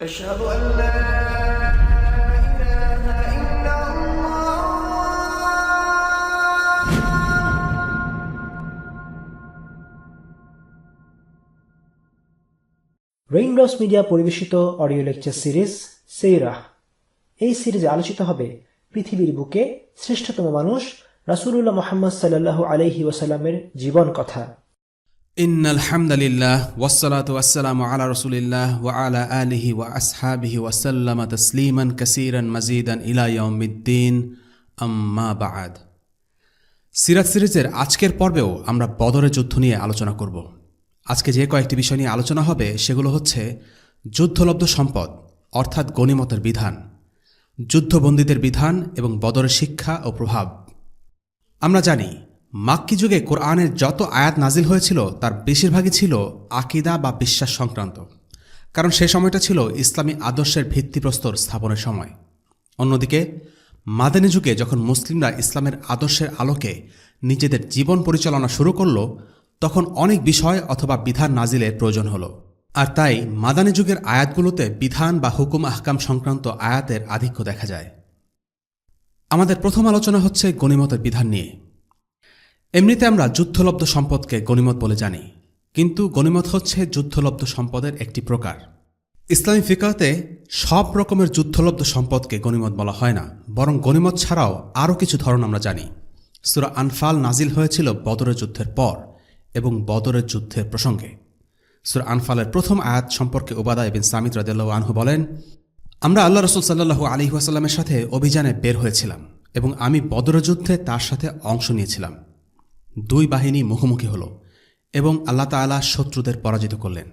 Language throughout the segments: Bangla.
أشهد أن لا إله إلا الله. রেইনড্রপস মিডিয়া পরিবেশিত অডিও লেকচার সিরিজ সেইরাহ। এই সিরিজে আলোচিত হবে পৃথিবীর বুকে শ্রেষ্ঠতম মানুষ রাসূলুল্লাহ মুহাম্মদ সাল্লাল্লাহু আলাইহি ওয়াসাল্লামের জীবন কথা। ইন্নাল হামদালিল্লাহ ওয়াসসালাতু ওয়াসসালামু আলা রাসূলিল্লাহ ওয়া আলা আলিহি ওয়া আসহাবিহি ওয়া সাল্লামা তাসলিমান কাসীরান মাজিদান ইলা ইয়াউমিদ্দিন, আম্মা বা'দ। সিরাত সিরিজের আজকের পর্বেও আমরা বদরের যুদ্ধ নিয়ে আলোচনা করব। আজকে যে কয়েকটি বিষয় নিয়ে আলোচনা হবে সেগুলো হচ্ছে যুদ্ধলব্ধ সম্পদ অর্থাৎ গনিমতের বিধান, যুদ্ধবন্দীদের বিধান এবং বদরের শিক্ষা ও প্রভাব। আমরা জানি মাক্কি যুগে কোরআনের যত আয়াত নাজিল হয়েছিল তার বেশিরভাগই ছিল আকিদা বা বিশ্বাস সংক্রান্ত, কারণ সে সময়টা ছিল ইসলামী আদর্শের ভিত্তিপ্রস্তর স্থাপনের সময়। অন্যদিকে মাদানী যুগে যখন মুসলিমরা ইসলামের আদর্শের আলোকে নিজেদের জীবন পরিচালনা শুরু করল, তখন অনেক বিষয় অথবা বিধান নাজিলের প্রয়োজন হল। আর তাই মাদানী যুগের আয়াতগুলোতে বিধান বা হুকুম আহকাম সংক্রান্ত আয়াতের আধিক্য দেখা যায়। আমাদের প্রথম আলোচনা হচ্ছে গনিমতের বিধান নিয়ে। এমনিতে আমরা যুদ্ধলব্ধ সম্পদকে গনিমত বলে জানি, কিন্তু গনিমত হচ্ছে যুদ্ধলব্ধ সম্পদের একটি প্রকার। ইসলামী ফিকহতে সব রকমের যুদ্ধলব্ধ সম্পদকে গনিমত বলা হয় না, বরং গনিমত ছাড়াও আরও কিছু ধরন আমরা জানি। সূরা আনফাল নাজিল হয়েছিল বদরের যুদ্ধের পর এবং বদরের যুদ্ধের প্রসঙ্গে। সূরা আনফালের প্রথম আয়াত সম্পর্কে উবাদা ইবনে সামিত রাদিয়াল্লাহু আনহু বলেন, আমরা আল্লাহ রাসূল সাল্লাল্লাহু আলাইহি ওয়াসাল্লামের সাথে অভিযানে বের হয়েছিলাম এবং আমি বদরের যুদ্ধে তার সাথে অংশ নিয়েছিলাম। দুই বাহিনী মুখোমুখি হল এবং আল্লাহ তাআলা শত্রুদের পরাজিত করলেন।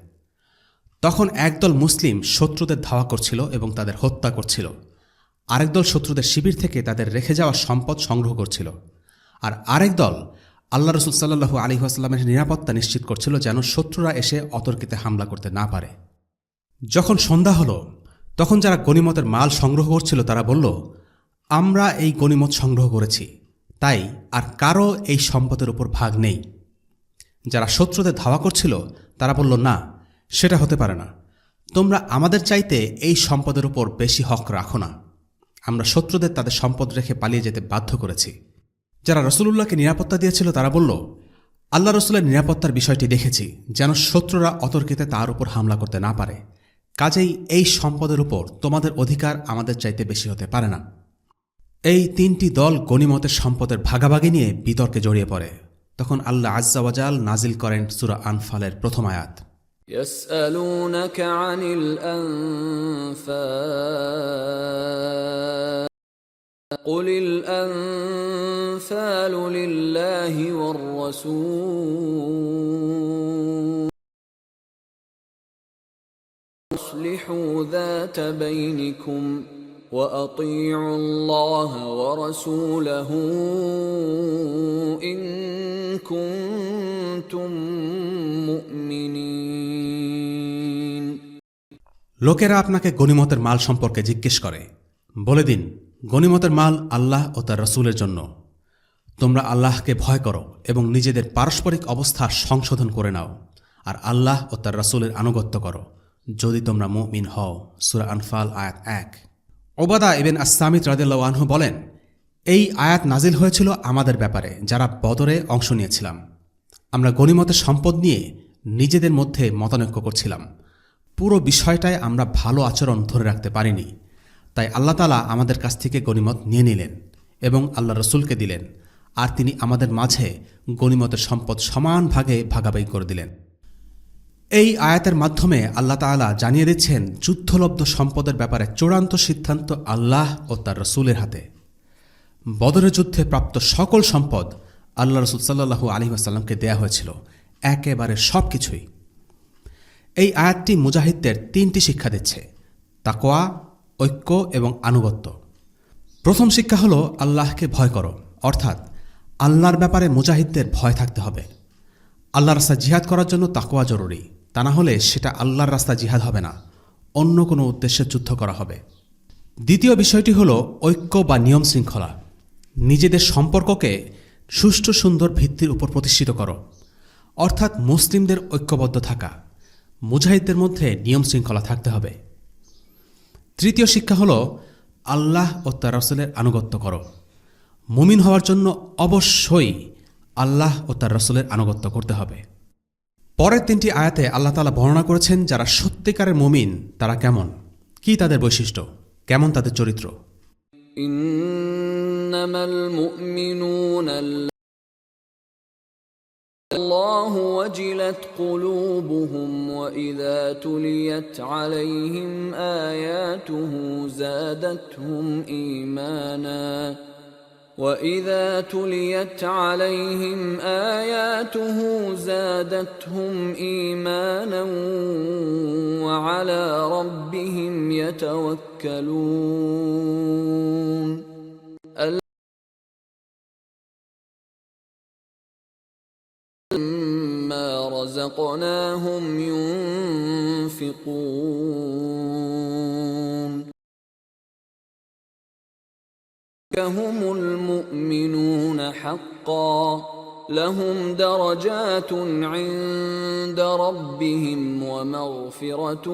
তখন একদল মুসলিম শত্রুদের ধাওয়া করছিল এবং তাদের হত্যা করছিল, আরেক দল শত্রুদের শিবির থেকে তাদের রেখে যাওয়া সম্পদ সংগ্রহ করছিল, আর আরেক দল আল্লাহ রাসূল সাল্লাল্লাহু আলাইহি ওয়াসাল্লামের নিরাপত্তা নিশ্চিত করছিল যেন শত্রুরা এসে অতর্কিতে হামলা করতে না পারে। যখন সন্ধ্যা হল তখন যারা গনিমতের মাল সংগ্রহ করছিল তারা বলল, আমরা এই গনিমত সংগ্রহ করেছি, তাই আর কারও এই সম্পদের উপর ভাগ নেই। যারা শত্রুদের ধাওয়া করছিল তারা বলল, না, সেটা হতে পারে না, তোমরা আমাদের চাইতে এই সম্পদের উপর বেশি হক রাখো না, আমরা শত্রুদের তাদের সম্পদ রেখে পালিয়ে যেতে বাধ্য করেছি। যারা রাসূলুল্লাহকে নিরাপত্তা দিয়েছিল তারা বলল, আল্লাহ রাসূলের নিরাপত্তার বিষয়টি দেখেছি যেন শত্রুরা অতর্কিতে তার উপর হামলা করতে না পারে, কাজেই এই সম্পদের উপর তোমাদের অধিকার আমাদের চাইতে বেশি হতে পারে না। এই তিনটি দল গনিমতের সম্পদের ভাগাভাগি নিয়ে বিতর্কে জড়িয়ে পড়ে। তখন আল্লাহ আজ্জা ওয়াজাল নাজিল করেন সূরা আনফালের প্রথম আয়াত, يسألونك عن الأنفال قل الأنفال لله والرسول أصلحوا ذات بينكم وأطيعوا الله ورسوله إن كنتم مؤمنين। লোকেরা আপনাকে গনিমতের মাল সম্পর্কে জিজ্ঞেস করে, বলে দিন, গনিমতের মাল আল্লাহ ও তার রাসূলের জন্য। তোমরা আল্লাহকে ভয় করো এবং নিজেদের পারস্পরিক অবস্থা সংশোধন করে নাও, আর আল্লাহ ও তার রাসূলের আনুগত্য করো যদি তোমরা মুমিন হও। সূরা আনফাল আয়াত 1। উবাদা ইবনে আস-সামিত রাদিয়াল্লাহু আনহু বলেন, এই আয়াত নাজিল হয়েছিল আমাদের ব্যাপারে যারা বদরে অংশ নিয়েছিলাম। আমরা গনিমতের সম্পদ নিয়ে নিজেদের মধ্যে মতানৈক্য করছিলাম। পুরো বিষয়টায় আমরা ভালো আচরণ ধরে রাখতে পারিনি, তাই আল্লাহ তাআলা আমাদের কাছ থেকে গনিমত নিয়ে নিলেন এবং আল্লাহ রাসূলকে দিলেন, আর তিনি আমাদের মাঝে গনিমতের সম্পদ সমান ভাগে ভাগাভাগি করে দিলেন। এই আয়াতের মাধ্যমে আল্লাহ তাআলা জানিয়ে দিচ্ছেন যুদ্ধলব্ধ সম্পদের ব্যাপারে চূড়ান্ত সিদ্ধান্ত আল্লাহ ও তার রাসূলের হাতে। বদরের যুদ্ধে প্রাপ্ত সকল সম্পদ আল্লাহ রাসূল সাল্লাল্লাহু আলাইহি ওয়াসাল্লামকে দেয়া হয়েছিল, একেবারে সব কিছুই। এই আয়াতটি মুজাহিদদের তিনটি শিক্ষা দিচ্ছে: তাকওয়া, ঐক্য এবং আনুগত্য। প্রথম শিক্ষা হলো আল্লাহকে ভয় করো, অর্থাৎ আল্লাহর ব্যাপারে মুজাহিদদের ভয় থাকতে হবে। আল্লাহর রাস্তায় জিহাদ করার জন্য তাকওয়া জরুরি, তা না হলে সেটা আল্লাহর রাস্তায় জিহাদ হবে না, অন্য কোনো উদ্দেশ্যে যুদ্ধ করা হবে। দ্বিতীয় বিষয়টি হলো ঐক্য বা নিয়ম শৃঙ্খলা। নিজেদের সম্পর্ককে সুষ্ঠু সুন্দর ভিত্তির উপর প্রতিষ্ঠিত করো, অর্থাৎ মুসলিমদের ঐক্যবদ্ধ থাকা। মুজাহিদদের মধ্যে নিয়ম শৃঙ্খলা থাকতে হবে। তৃতীয় শিক্ষা হল আল্লাহ ও তার রাসূলের আনুগত্য করো। মুমিন হওয়ার জন্য অবশ্যই আল্লাহ ও তার রাসূলের আনুগত্য করতে হবে। পরের 3টি আয়াতে আল্লাহ তাআলা বর্ণনা করেছেন যারা সত্যিকারের মুমিন তারা কেমন, কি তাদের বৈশিষ্ট্য, কেমন তাদের চরিত্র। ইন্নামাল মুমিনুনা আল্লাহু ওয়াজিলাত কুলুবুহুম ওয়া ইযা তুলিয়াত আলাইহিম আয়াতুহু যাদাতহুম ঈমানা وَإِذَا تُلِيَتْ عَلَيْهِمْ آيَاتُهُ زَادَتْهُمْ إِيمَانًا وَعَلَى رَبِّهِمْ يَتَوَكَّلُونَ مَّا رَزَقْنَاهُمْ يُنفِقُونَ هم المؤمنون حقا لهم درجات عند ربهم ومغفرة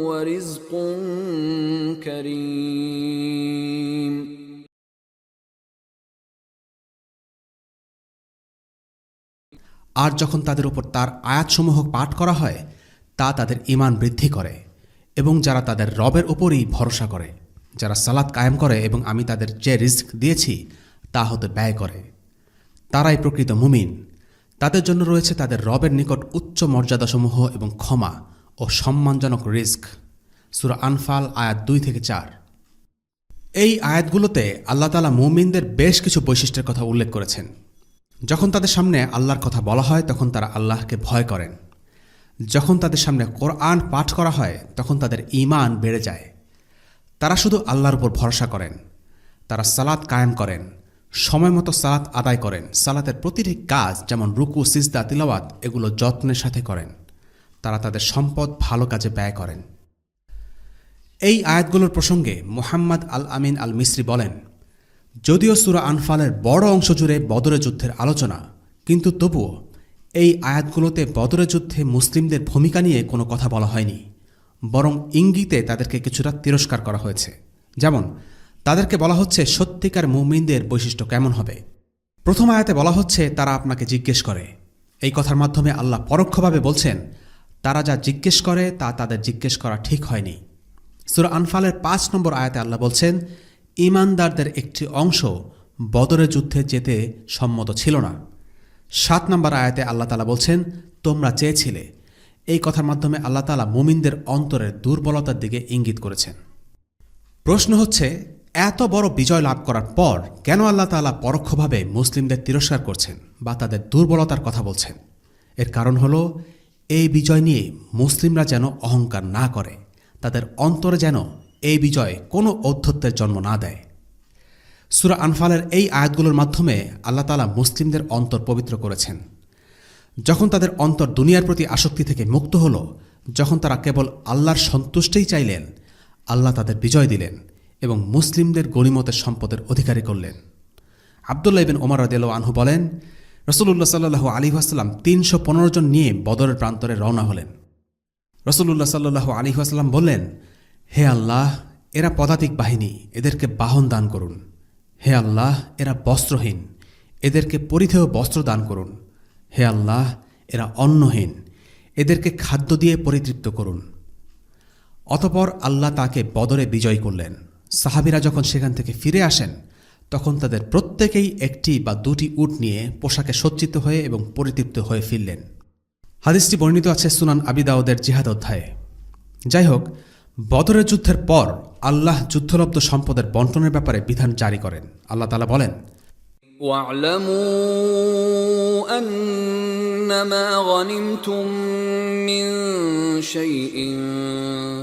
ورزق كريم আর যখন তাদের উপর তার আয়াতসমূহ পাঠ করা হয় তা তাদের ঈমান বৃদ্ধি করে এবং যারা তাদের রবের উপরই ভরসা করে, যারা সালাত কায়েম করে এবং আমি তাদের যে রিজক দিয়েছি তা হতে ব্যয় করে, তারাই প্রকৃত মুমিন। তাদের জন্য রয়েছে তাদের রবের নিকট উচ্চ মর্যাদাসমূহ এবং ক্ষমা ও সম্মানজনক রিজক। সূরা আনফাল আয়াত 2-4। এই আয়াতগুলোতে আল্লাহ তাআলা মুমিনদের বেশ কিছু বৈশিষ্ট্যের কথা উল্লেখ করেছেন। যখন তাদের সামনে আল্লাহর কথা বলা হয় তখন তারা আল্লাহকে ভয় করেন। যখন তাদের সামনে কোরআন পাঠ করা হয় তখন তাদের ঈমান বেড়ে যায়। তারা শুধু আল্লাহর উপর ভরসা করেন। তারা সালাত কায়েম করেন, সময়মতো সালাত আদায় করেন, সালাতের প্রতিটি কাজ যেমন রুকু, সিজদা, তিলাওয়াত এগুলো যত্নের সাথে করেন। তারা তাদের সম্পদ ভালো কাজে ব্যয় করেন। এই আয়াতগুলোর প্রসঙ্গে মুহাম্মদ আল আমিন আল মিসরি বলেন, যদিও সূরা আনফালের বড় অংশ জুড়ে বদরের যুদ্ধের আলোচনা, কিন্তু তবুও এই আয়াতগুলোতে বদরের যুদ্ধে মুসলিমদের ভূমিকা নিয়ে কোনো কথা বলা হয়নি, বরং ইঙ্গিতে তাদেরকে কিছুটা তিরস্কার করা হয়েছে। যেমন তাদেরকে বলা হচ্ছে সত্যিকার মুমিনদের বৈশিষ্ট্য কেমন হবে। প্রথম আয়াতে বলা হচ্ছে তারা আপনাকে জিজ্ঞেস করে। এই কথার মাধ্যমে আল্লাহ পরোক্ষভাবে বলছেন তারা যা জিজ্ঞেস করে তা তাদের জিজ্ঞেস করা ঠিক হয়নি। সূরা আনফালের 5 নম্বর আয়াতে আল্লাহ বলছেন ঈমানদারদের একটি অংশ বদরের যুদ্ধে যেতে সম্মত ছিল না। 7 নম্বর আয়াতে আল্লাহ তাআলা বলছেন তোমরা চেয়েছিলে। এই কথার মাধ্যমে আল্লাহ তাআলা মুমিনদের অন্তরের দুর্বলতার দিকে ইঙ্গিত করেছেন। প্রশ্ন হচ্ছে এত বড় বিজয় লাভ করার পর কেন আল্লাহ তাআলা পরোক্ষভাবে মুসলিমদের তিরস্কার করছেন বা তাদের দুর্বলতার কথা বলছেন? এর কারণ হলো এই বিজয় নিয়ে মুসলিমরা যেন অহংকার না করে, তাদের অন্তরে যেন এই বিজয় কোনো ঔদ্ধত্যের জন্ম না দেয়। সূরা আনফালের এই আয়াতগুলোর মাধ্যমে আল্লাহ তাআলা মুসলিমদের অন্তর পবিত্র করেছেন। যখন তাদের অন্তর দুনিয়ার প্রতি আসক্তি থেকে মুক্ত হল, যখন তারা কেবল আল্লাহর সন্তুষ্টিই চাইলেন, আল্লাহ তাদের বিজয় দিলেন এবং মুসলিমদের গনিমতের সম্পদের অধিকারী করলেন। আব্দুল্লাহ ইবনে ওমর রাদিয়াল্লাহু আনহু বলেন, রাসূলুল্লাহ সাল্লাল্লাহু আলাইহি ওয়াসাল্লাম 315 জন নিয়ে বদরের প্রান্তরে রওনা হলেন। রাসূলুল্লাহ সাল্লাল্লাহু আলাইহি ওয়াসাল্লাম বললেন, হে আল্লাহ, এরা পদাতিক বাহিনী, এদেরকে বাহন দান করুন। হে আল্লাহ, এরা বস্ত্রহীন, এদেরকে পরিধেয় বস্ত্র দান করুন। হে আল্লাহ, এরা অন্নহীন, এদেরকে খাদ্য দিয়ে পরিতৃপ্ত করুন। অতঃপর আল্লাহ তাকে বদরে বিজয় করলেন। সাহাবীরা যখন সেখান থেকে ফিরে আসেন তখন তাদের প্রত্যেকেই 1টি বা 2টি উট নিয়ে পোশাকে সজ্জিত হয়ে এবং পরিতৃপ্ত হয়ে ফিরলেন। হাদিসটি বর্ণিত আছে সুনান আবি দাউদের জিহাদ অধ্যায়ে। যাই হোক, বদরের যুদ্ধের পর আল্লাহ যুদ্ধলব্ধ সম্পদের বন্টনের ব্যাপারে বিধান জারি করেন। আল্লাহ তাআলা বলেন, واعلموا أنما غنمتم من شيء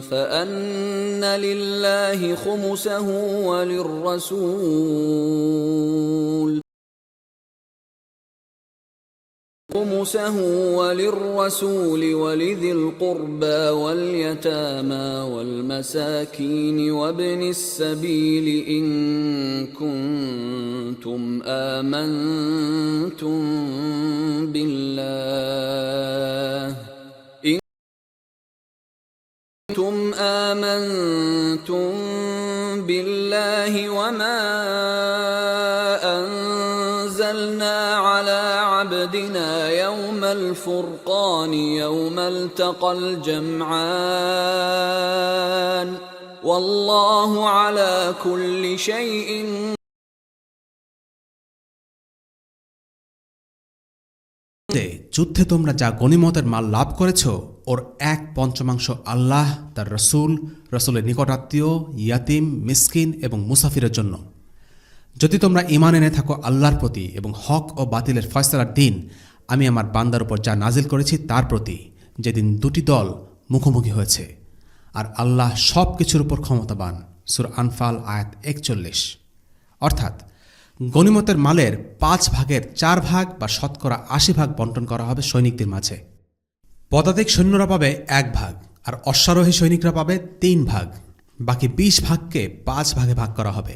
فأن لله خمسه وللرسول ولذي القربى واليتامى والمساكين وابن السبيل إن كنتم آمنتم بالله بالله وما أنزلنا على عبدنا يوم الفرقان يوم التقى الجمعان والله على كل شيء যুদ্ধে তোমরা যা গনিমতের মাল লাভ করেছ ওর 1/5 আল্লাহ, তার রসুল, রসুলের নিকটাত্মীয়, ইয়াতিম, মিসকিন এবং মুসাফিরের জন্য। যদি তোমরা ঈমান এনে থাকো আল্লাহর প্রতি এবং হক ও বাতিলের ফয়সালার দিন আমি আমার বান্দার উপর যা নাজিল করেছি তার প্রতি, যেদিন দুটি দল মুখোমুখি হয়েছে, আর আল্লাহ সব কিছুর উপর ক্ষমতাবান। সূরা আনফাল আয়াত 41। অর্থাৎ গনিমতের মালের 5 ভাগের 4 ভাগ বা শতকরা 80 ভাগ বন্টন করা হবে সৈনিকদের মাঝে। পদাতিক সৈন্যরা পাবে 1 ভাগ, আর অশ্বারোহী সৈনিকরা পাবে 3 ভাগ। বাকি 20 ভাগকে 5 ভাগে ভাগ করা হবে,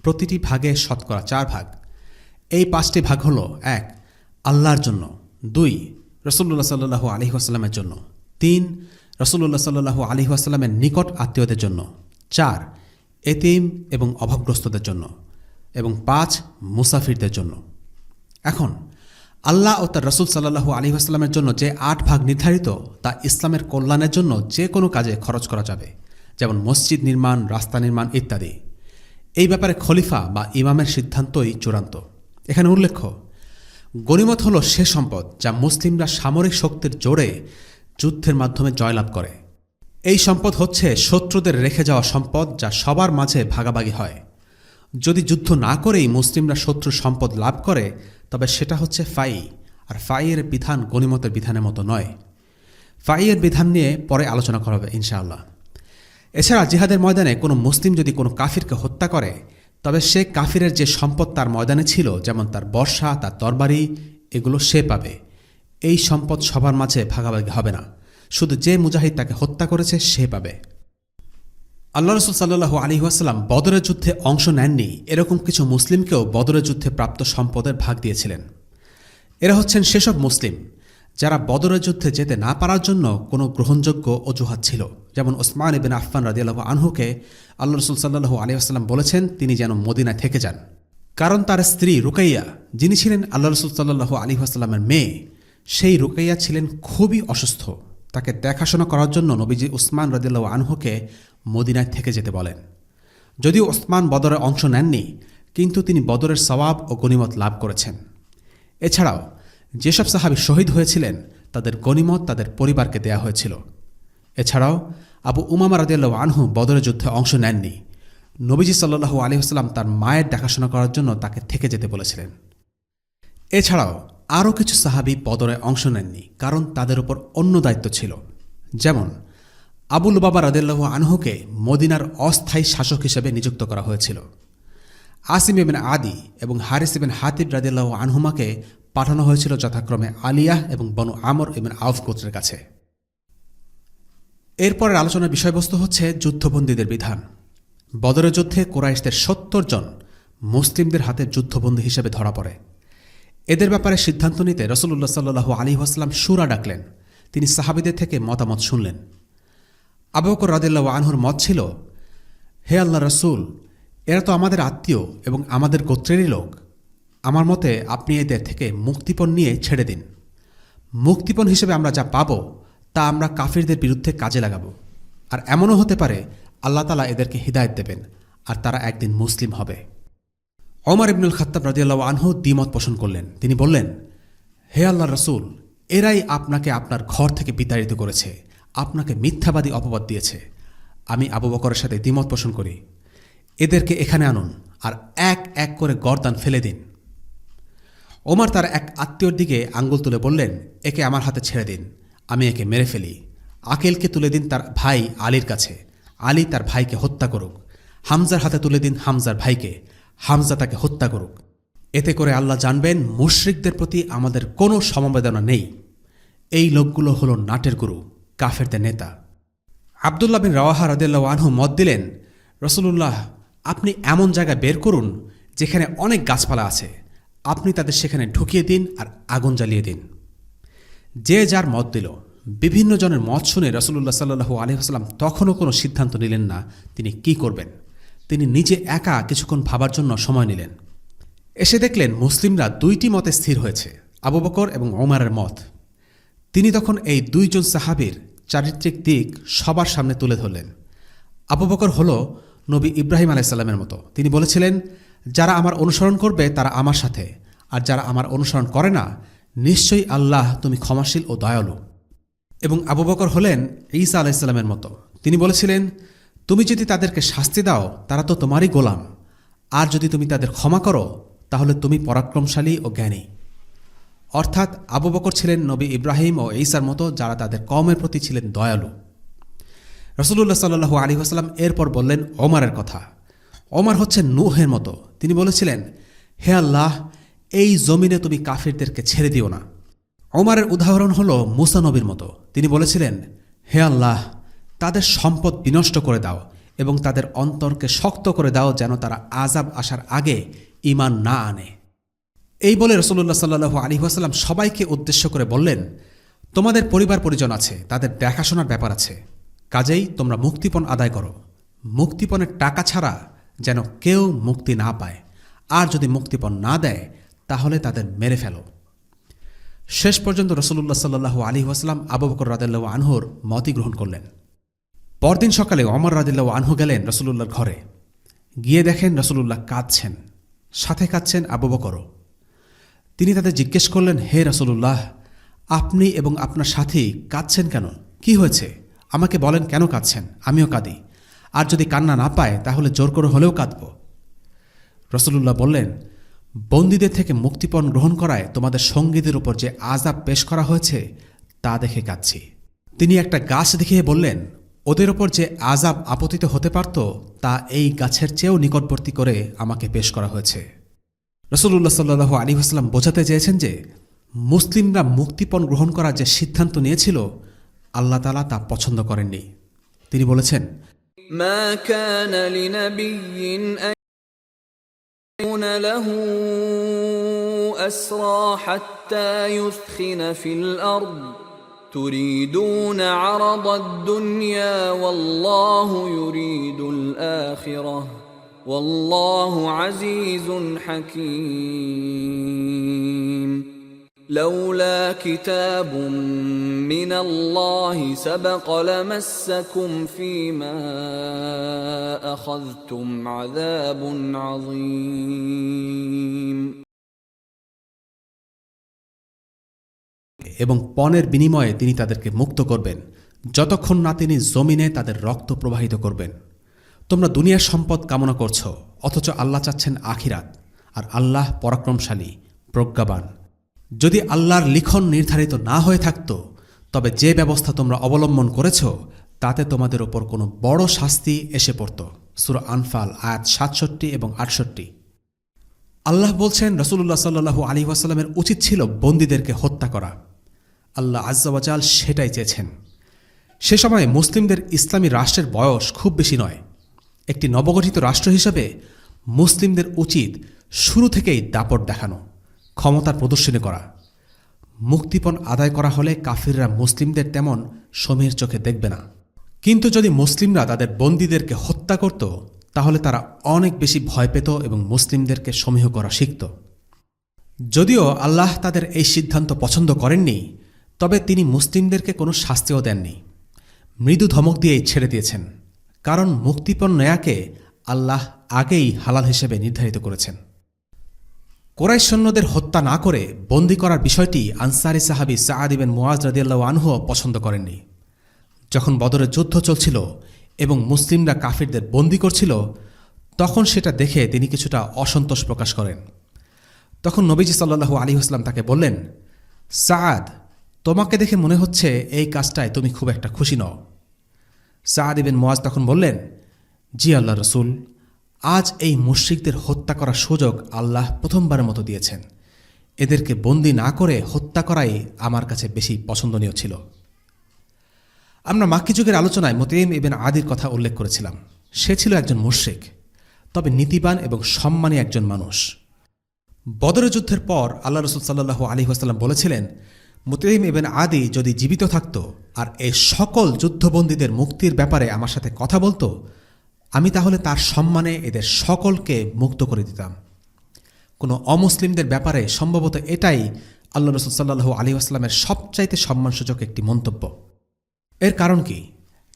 প্রতিটি ভাগে শতকরা 4 ভাগ। এই 5টি ভাগ হল: 1 আল্লাহর জন্য, 2 রাসূলুল্লাহ সাল্লাল্লাহু আলাইহি ওয়াসাল্লামের জন্য, 3 রাসূলুল্লাহ সাল্লাল্লাহু আলাইহি ওয়াসাল্লামের নিকট আত্মীয়দের জন্য, 4 এতিম এবং অভাবগ্রস্তদের জন্য, এবং 5 মুসাফিরদের জন্য। এখন আল্লাহ ও তার রসুল সাল্লাল্লাহু আলাইহি ওয়াসাল্লামের জন্য যে 8 ভাগ নির্ধারিত তা ইসলামের কল্যাণের জন্য যে কোনো কাজে খরচ করা যাবে, যেমন মসজিদ নির্মাণ, রাস্তা নির্মাণ ইত্যাদি। এই ব্যাপারে খলিফা বা ইমামের সিদ্ধান্তই চূড়ান্ত। এখানে উল্লেখ্য, গনিমত হল সে সম্পদ যা মুসলিমরা সামরিক শক্তির জোরে যুদ্ধের মাধ্যমে জয়লাভ করে। এই সম্পদ হচ্ছে শত্রুদের রেখে যাওয়া সম্পদ যা সবার মাঝে ভাগাভাগি হয়। যদি যুদ্ধ না করেই মুসলিমরা শত্রুর সম্পদ লাভ করে তবে সেটা হচ্ছে ফাই, আর ফাইয়ের বিধান গনিমতের বিধানের মতো নয়। ফাইয়ের বিধান নিয়ে পরে আলোচনা করা হবে ইনশাআল্লাহ। এছাড়া জিহাদের ময়দানে কোনো মুসলিম যদি কোনো কাফিরকে হত্যা করে তবে সে কাফিরের যে সম্পদ তার ময়দানে ছিল, যেমন তার বর্শা, তার তরবারি, এগুলো সে পাবে। এই সম্পদ সবার মাঝে ভাগাভাগি হবে না, শুধু যে মুজাহিদ তাকে হত্যা করেছে সে পাবে। আল্লাহ রসুল সাল্লাল্লাহু আলাইহি ওয়াসাল্লাম বদরের যুদ্ধে অংশ নেননি এরকম কিছু মুসলিমকেও বদরের যুদ্ধে প্রাপ্ত সম্পদের ভাগ দিয়েছিলেন। এরা হচ্ছেন সেসব মুসলিম যারা বদরের যুদ্ধে যেতে না পারার জন্য কোনো গ্রহণযোগ্য অজুহাত ছিল, যেমন ওসমান ইবনে আফফান রাদিয়াল্লাহু আনহুকে আল্লাহ রসুল সাল্লাল্লাহু আলাইহি ওয়াসাল্লাম বলেছেন তিনি যেন মদিনায় থেকে যান, কারণ তার স্ত্রী রুকাইয়া, যিনি ছিলেন আল্লাহ রসুল সাল্লাল্লাহু আলাইহি ওয়াসাল্লামের মেয়ে, সেই রুকাইয়া ছিলেন খুবই অসুস্থ। তাকে দেখাশোনা করার জন্য নবীজি উসমান রাদিয়াল্লাহু আনহুকে মদিনায় থেকে যেতে বলেন। যদিও ওসমান বদরে অংশ নেননি, কিন্তু তিনি বদরের সওয়াব ও গনিমত লাভ করেছেন। এছাড়াও যেসব সাহাবী শহীদ হয়েছিলেন তাদের গনিমত তাদের পরিবারকে দেয়া হয়েছিল। এছাড়াও আবু উমামা রাদিয়াল্লাহু আনহু বদরের যুদ্ধে অংশ নেননি। নবীজি সাল্লাল্লাহু আলাইহি ওয়াসাল্লাম তার মায়ের দেখাশোনা করার জন্য তাকে থেকে যেতে বলেছিলেন। এছাড়াও আরও কিছু সাহাবী বদরে অংশ নেননি, কারণ তাদের উপর অন্য দায়িত্ব ছিল। যেমন আবু লুবাবা রাদিয়াল্লাহু আনহুকে মদিনার অস্থায়ী শাসক হিসেবে নিযুক্ত করা হয়েছিল। আসিম ইবনে আদি এবং হারিস ইবনে হাতিব রাদিয়াল্লাহু আনহুমাকে পাঠানো হয়েছিল যথাক্রমে আলিয়াহ এবং বনু আমর ইবনে আউফ গোত্রের কাছে। এরপরের আলোচনার বিষয়বস্তু হচ্ছে যুদ্ধবন্দীদের বিধান। বদরের যুদ্ধে কুরাইশদের ৭০ জন মুসলিমদের হাতে যুদ্ধবন্দী হিসেবে ধরা পড়ে। এদের ব্যাপারে সিদ্ধান্ত নিতে রাসূলুল্লাহ সাল্লাল্লাহু আলাইহি ওয়াসাল্লাম শুরা ডাকলেন। তিনি সাহাবীদের থেকে মতামত শুনলেন। আবু বকর রাদিয়াল্লাহু আনহুর মত ছিল, হে আল্লাহর রাসূল, এরা তো আমাদের আত্মীয় এবং আমাদের গোত্রেরই লোক। আমার মতে আপনি এদের থেকে মুক্তিপণ নিয়ে ছেড়ে দিন। মুক্তিপণ হিসেবে আমরা যা পাব তা আমরা কাফিরদের বিরুদ্ধে কাজে লাগাব, আর এমনও হতে পারে আল্লাহ তাআলা এদেরকে হিদায়াত দেবেন আর তারা একদিন মুসলিম হবে। ওমর ইবনুল খাত্তাব রাদিয়াল্লাহু আনহু দ্বিমত পোষণ করলেন। তিনি বললেন, হে আল্লাহর রাসূল, এরাই আপনাকে আপনার ঘর থেকে বিতাড়িত করেছে, আপনাকে মিথ্যাবাদী অপবাদ দিয়েছে। আমি আবু বকরের সাথে দ্বিমত পোষণ করি। এদেরকে এখানে আনুন আর এক এক করে গর্দান ফেলে দিন। ওমর তার এক আত্মীয়র দিকে আঙ্গুল তুলে বললেন, একে আমার হাতে ছেড়ে দিন, আমি একে মেরে ফেলি। আকিলকে তুলে দিন তার ভাই আলীর কাছে, আলী তার ভাইকে হত্যা করুক। হামজার হাতে তুলে দিন হামজার ভাইকে, হামজা তাকে হত্যা করুক। এতে করে আল্লাহ জানবেন মুশরিকদের প্রতি আমাদের কোনো সমবেদনা নেই। এই লোকগুলো হলো নাটের গুরু, কাফেরদের নেতা। আব্দুল্লাহ বিন রাওয়াহা রাদিয়াল্লাহু আনহু মত দিলেন, রাসূলুল্লাহ, আপনি এমন জায়গা বের করুন যেখানে অনেক গাছপালা আছে, আপনি তাদের সেখানে ঢুকিয়ে দিন আর আগুন জ্বালিয়ে দিন। যে যার মত দিল। বিভিন্ন জনের মত শুনে রাসূলুল্লাহ সাল্লাল্লাহু আলাইহি ওয়াসাল্লাম তখনও কোনো সিদ্ধান্ত নিলেন না তিনি কি করবেন। তিনি নিজে একা কিছুক্ষণ ভাবার জন্য সময় নিলেন। এসে দেখলেন মুসলিমরা দুইটি মতে স্থির হয়েছে, আবু বকর এবং ওমরের মত। তিনি তখন এই দুইজন সাহাবীর চারিত্রিক দিক সবার সামনে তুলে ধরলেন। আবু বকর হল নবী ইব্রাহিম আলাইহিস সালামের মতো। তিনি বলেছিলেন, যারা আমার অনুসরণ করবে তারা আমার সাথে, আর যারা আমার অনুসরণ করে না, নিশ্চয়ই আল্লাহ তুমি ক্ষমাশীল ও দয়ালু। এবং আবু বকর হলেন ঈসা আলাইহিস সালামের মতো। তিনি বলেছিলেন, তুমি যদি তাদেরকে শাস্তি দাও তারা তো তোমারই গোলাম, আর যদি তুমি তাদের ক্ষমা করো তাহলে তুমি পরাক্রমশালী ও জ্ঞানী। অর্থাৎ আবু বকর ছিলেন নবী ইব্রাহিম ও ঈসার মতো, যারা তাদের কওমের প্রতি ছিলেন দয়ালু। রাসূলুল্লাহ সাল্লাল্লাহু আলাইহি ওয়াসাল্লাম এরপর বললেন ওমরের কথা। ওমর হচ্ছেন নূহের মতো। তিনি বলেছিলেন, হে আল্লাহ, এই জমিনে তুমি কাফিরদেরকে ছেড়ে দিও না। ওমরের উদাহরণ হল মুসা নবীর মতো। তিনি বলেছিলেন, হে আল্লাহ, তাদের সম্পদ বিনষ্ট করে দাও এবং তাদের অন্তরকে শক্ত করে দাও যেন তারা আযাব আসার আগে ঈমান না আনে। এই বলে রাসূলুল্লাহ সাল্লাল্লাহু আলাইহি ওয়াসাল্লাম সবাইকে উদ্দেশ্য করে বললেন, তোমাদের পরিবার পরিজন আছে, তাদের দেখাশোনার ব্যাপার আছে, কাজেই তোমরা মুক্তিপণ আদায় করো। মুক্তিপণের টাকা ছাড়া যেন কেউ মুক্তি না পায়, আর যদি মুক্তিপণ না দেয় তাহলে তাদের মেরে ফেলো। শেষ পর্যন্ত রাসূলুল্লাহ সাল্লাল্লাহু আলাইহি ওয়াসাল্লাম আবু বকর রাদিয়াল্লাহু আনহুর মতই গ্রহণ করলেন। পরদিন সকালে ওমর রাদিয়াল্লাহু আনহু গেলেন রাসূলুল্লাহর ঘরে। গিয়ে দেখেন রাসূলুল্লাহ কাঁদছেন, সাথে কাঁদছেন আবু বকরও। তিনি তাদের জিজ্ঞেস করলেন, হে রাসূলুল্লাহ, আপনি এবং আপনার সাথী কাঁদছেন কেন? কি হয়েছে? আমাকে বলেন কেন কাঁদছেন, আমিও কাঁদি, আর যদি কান্না না পায় তাহলে জোর করে হলেও কাঁদব। রাসূলুল্লাহ বললেন, বন্দীদের থেকে মুক্তিপণ গ্রহণ করায় তোমাদের সঙ্গীদের উপর যে আযাব পেশ করা হয়েছে তা দেখে কাঁদছি। তিনি একটা গাছ দেখিয়ে বললেন, ওদের ওপর যে আযাব আপতিত হতে পারত তা এই গাছের চেয়েও নিকটবর্তী করে আমাকে পেশ করা হয়েছে। রাসূলুল্লাহ সাল্লাল্লাহু আলাইহি ওয়াসাল্লাম বোঝাতে চেয়েছেন যে মুসলিমরা মুক্তিপণ গ্রহণ করার যে সিদ্ধান্ত নিয়েছিল আল্লাহ তাআলা তা পছন্দ করেননি। তিনি বলেছেন, ما كان لنبي أن يكون له أسرى حتى يثخن في الأرض تريدون عرض الدنيا والله يريد الآخرة والله عزيز حكيم لولا كتاب من الله سبق لمسكم فيما أخذتم عذاب عظيم এবং পণের বিনিময়ে তিনি তাদেরকে মুক্ত করবেন যতক্ষণ না তিনি জমিনে তাদের রক্ত প্রবাহিত করবেন। তোমরা দুনিয়ার সম্পদ কামনা করছ, অথচ আল্লাহ চাচ্ছেন আখিরাত, আর আল্লাহ পরাক্রমশালী, প্রজ্ঞাবান। যদি আল্লাহর লিখন নির্ধারিত না হয়ে থাকত তবে যে ব্যবস্থা তোমরা অবলম্বন করেছ তাতে তোমাদের ওপর কোনো বড় শাস্তি এসে পড়ত। সূরা আনফাল আয়াত ৬৭ এবং ৬৮। আল্লাহ বলছেন রাসূলুল্লাহ সাল্লাল্লাহু আলাইহি ওয়াসাল্লামের উচিত ছিল বন্দীদেরকে হত্যা করা। আল্লাহ আজ্জা ওয়া জাল সেটাই চেয়েছেন। সে সময়ে মুসলিমদের ইসলামী রাষ্ট্রের বয়স খুব বেশি নয়। একটি নবগঠিত রাষ্ট্র হিসেবে মুসলিমদের উচিত শুরু থেকেই দাপট দেখানো, ক্ষমতার প্রদর্শনী করা। মুক্তিপণ আদায় করা হলে কাফিররা মুসলিমদের তেমন সমীর চোখে দেখবে না। কিন্তু যদি মুসলিমরা তাদের বন্দীদেরকে হত্যা করত তাহলে তারা অনেক বেশি ভয় পেত এবং মুসলিমদেরকে সমীহ করা শিখত। যদিও আল্লাহ তাদের এই সিদ্ধান্ত পছন্দ করেননি, তবে তিনি মুসলিমদেরকে কোনো শাস্তিও দেননি, মৃদু ধমক দিয়েই ছেড়ে দিয়েছেন, কারণ মুক্তিপণ নেয়াকে আল্লাহ আগেই হালাল হিসেবে নির্ধারিত করেছেন। কুরাইশ সৈন্যদের হত্যা না করে বন্দী করার বিষয়টি আনসারী সাহাবী সাআদ ইবনে মুআজ রাদিয়াল্লাহু আনহু পছন্দ করেননি। যখন বদরের যুদ্ধ চলছিল এবং মুসলিমরা কাফিরদের বন্দী করছিল, তখন সেটা দেখে তিনি কিছুটা অসন্তোষ প্রকাশ করেন। তখন নবীজি সাল্লাল্লাহু আলাইহি ওয়াসাল্লাম তাকে বললেন, সাআদ, তোমাকে দেখে মনে হচ্ছে এই কাজটায় তুমি খুব একটা খুশি নও। সাআদ ইবনে মুআজ তখন বললেন, জি আল্লাহ রসুল, আজ এই মুশরিকদের হত্যা করার সুযোগ আল্লাহ প্রথমবারের মতো দিয়েছেন। এদেরকে বন্দী না করে হত্যা করাই আমার কাছে বেশি পছন্দনীয় ছিল। আমরা মাক্কি যুগের আলোচনায় মুতাইম ইবনে আদির কথা উল্লেখ করেছিলাম। সে ছিল একজন মুশরিক, তবে নীতিবান এবং সম্মানী একজন মানুষ। বদরের যুদ্ধের পর আল্লাহ রসুল সাল্লাল্লাহু আলাইহি ওয়াসাল্লাম বলেছিলেন, মুতাইম ইবনে আদি যদি জীবিত থাকত আর এই সকল যুদ্ধবন্দীদের মুক্তির ব্যাপারে আমার সাথে কথা বলতো, আমি তাহলে তার সম্মানে এদের সকলকে মুক্ত করে দিতাম। কোনো অমুসলিমদের ব্যাপারে সম্ভবত এটাই আল্লাহ রাসূল সাল্লাল্লাহু আলাইহি ওয়াসাল্লামের সবচাইতে সম্মানসূচক একটি মন্তব্য। এর কারণ কি?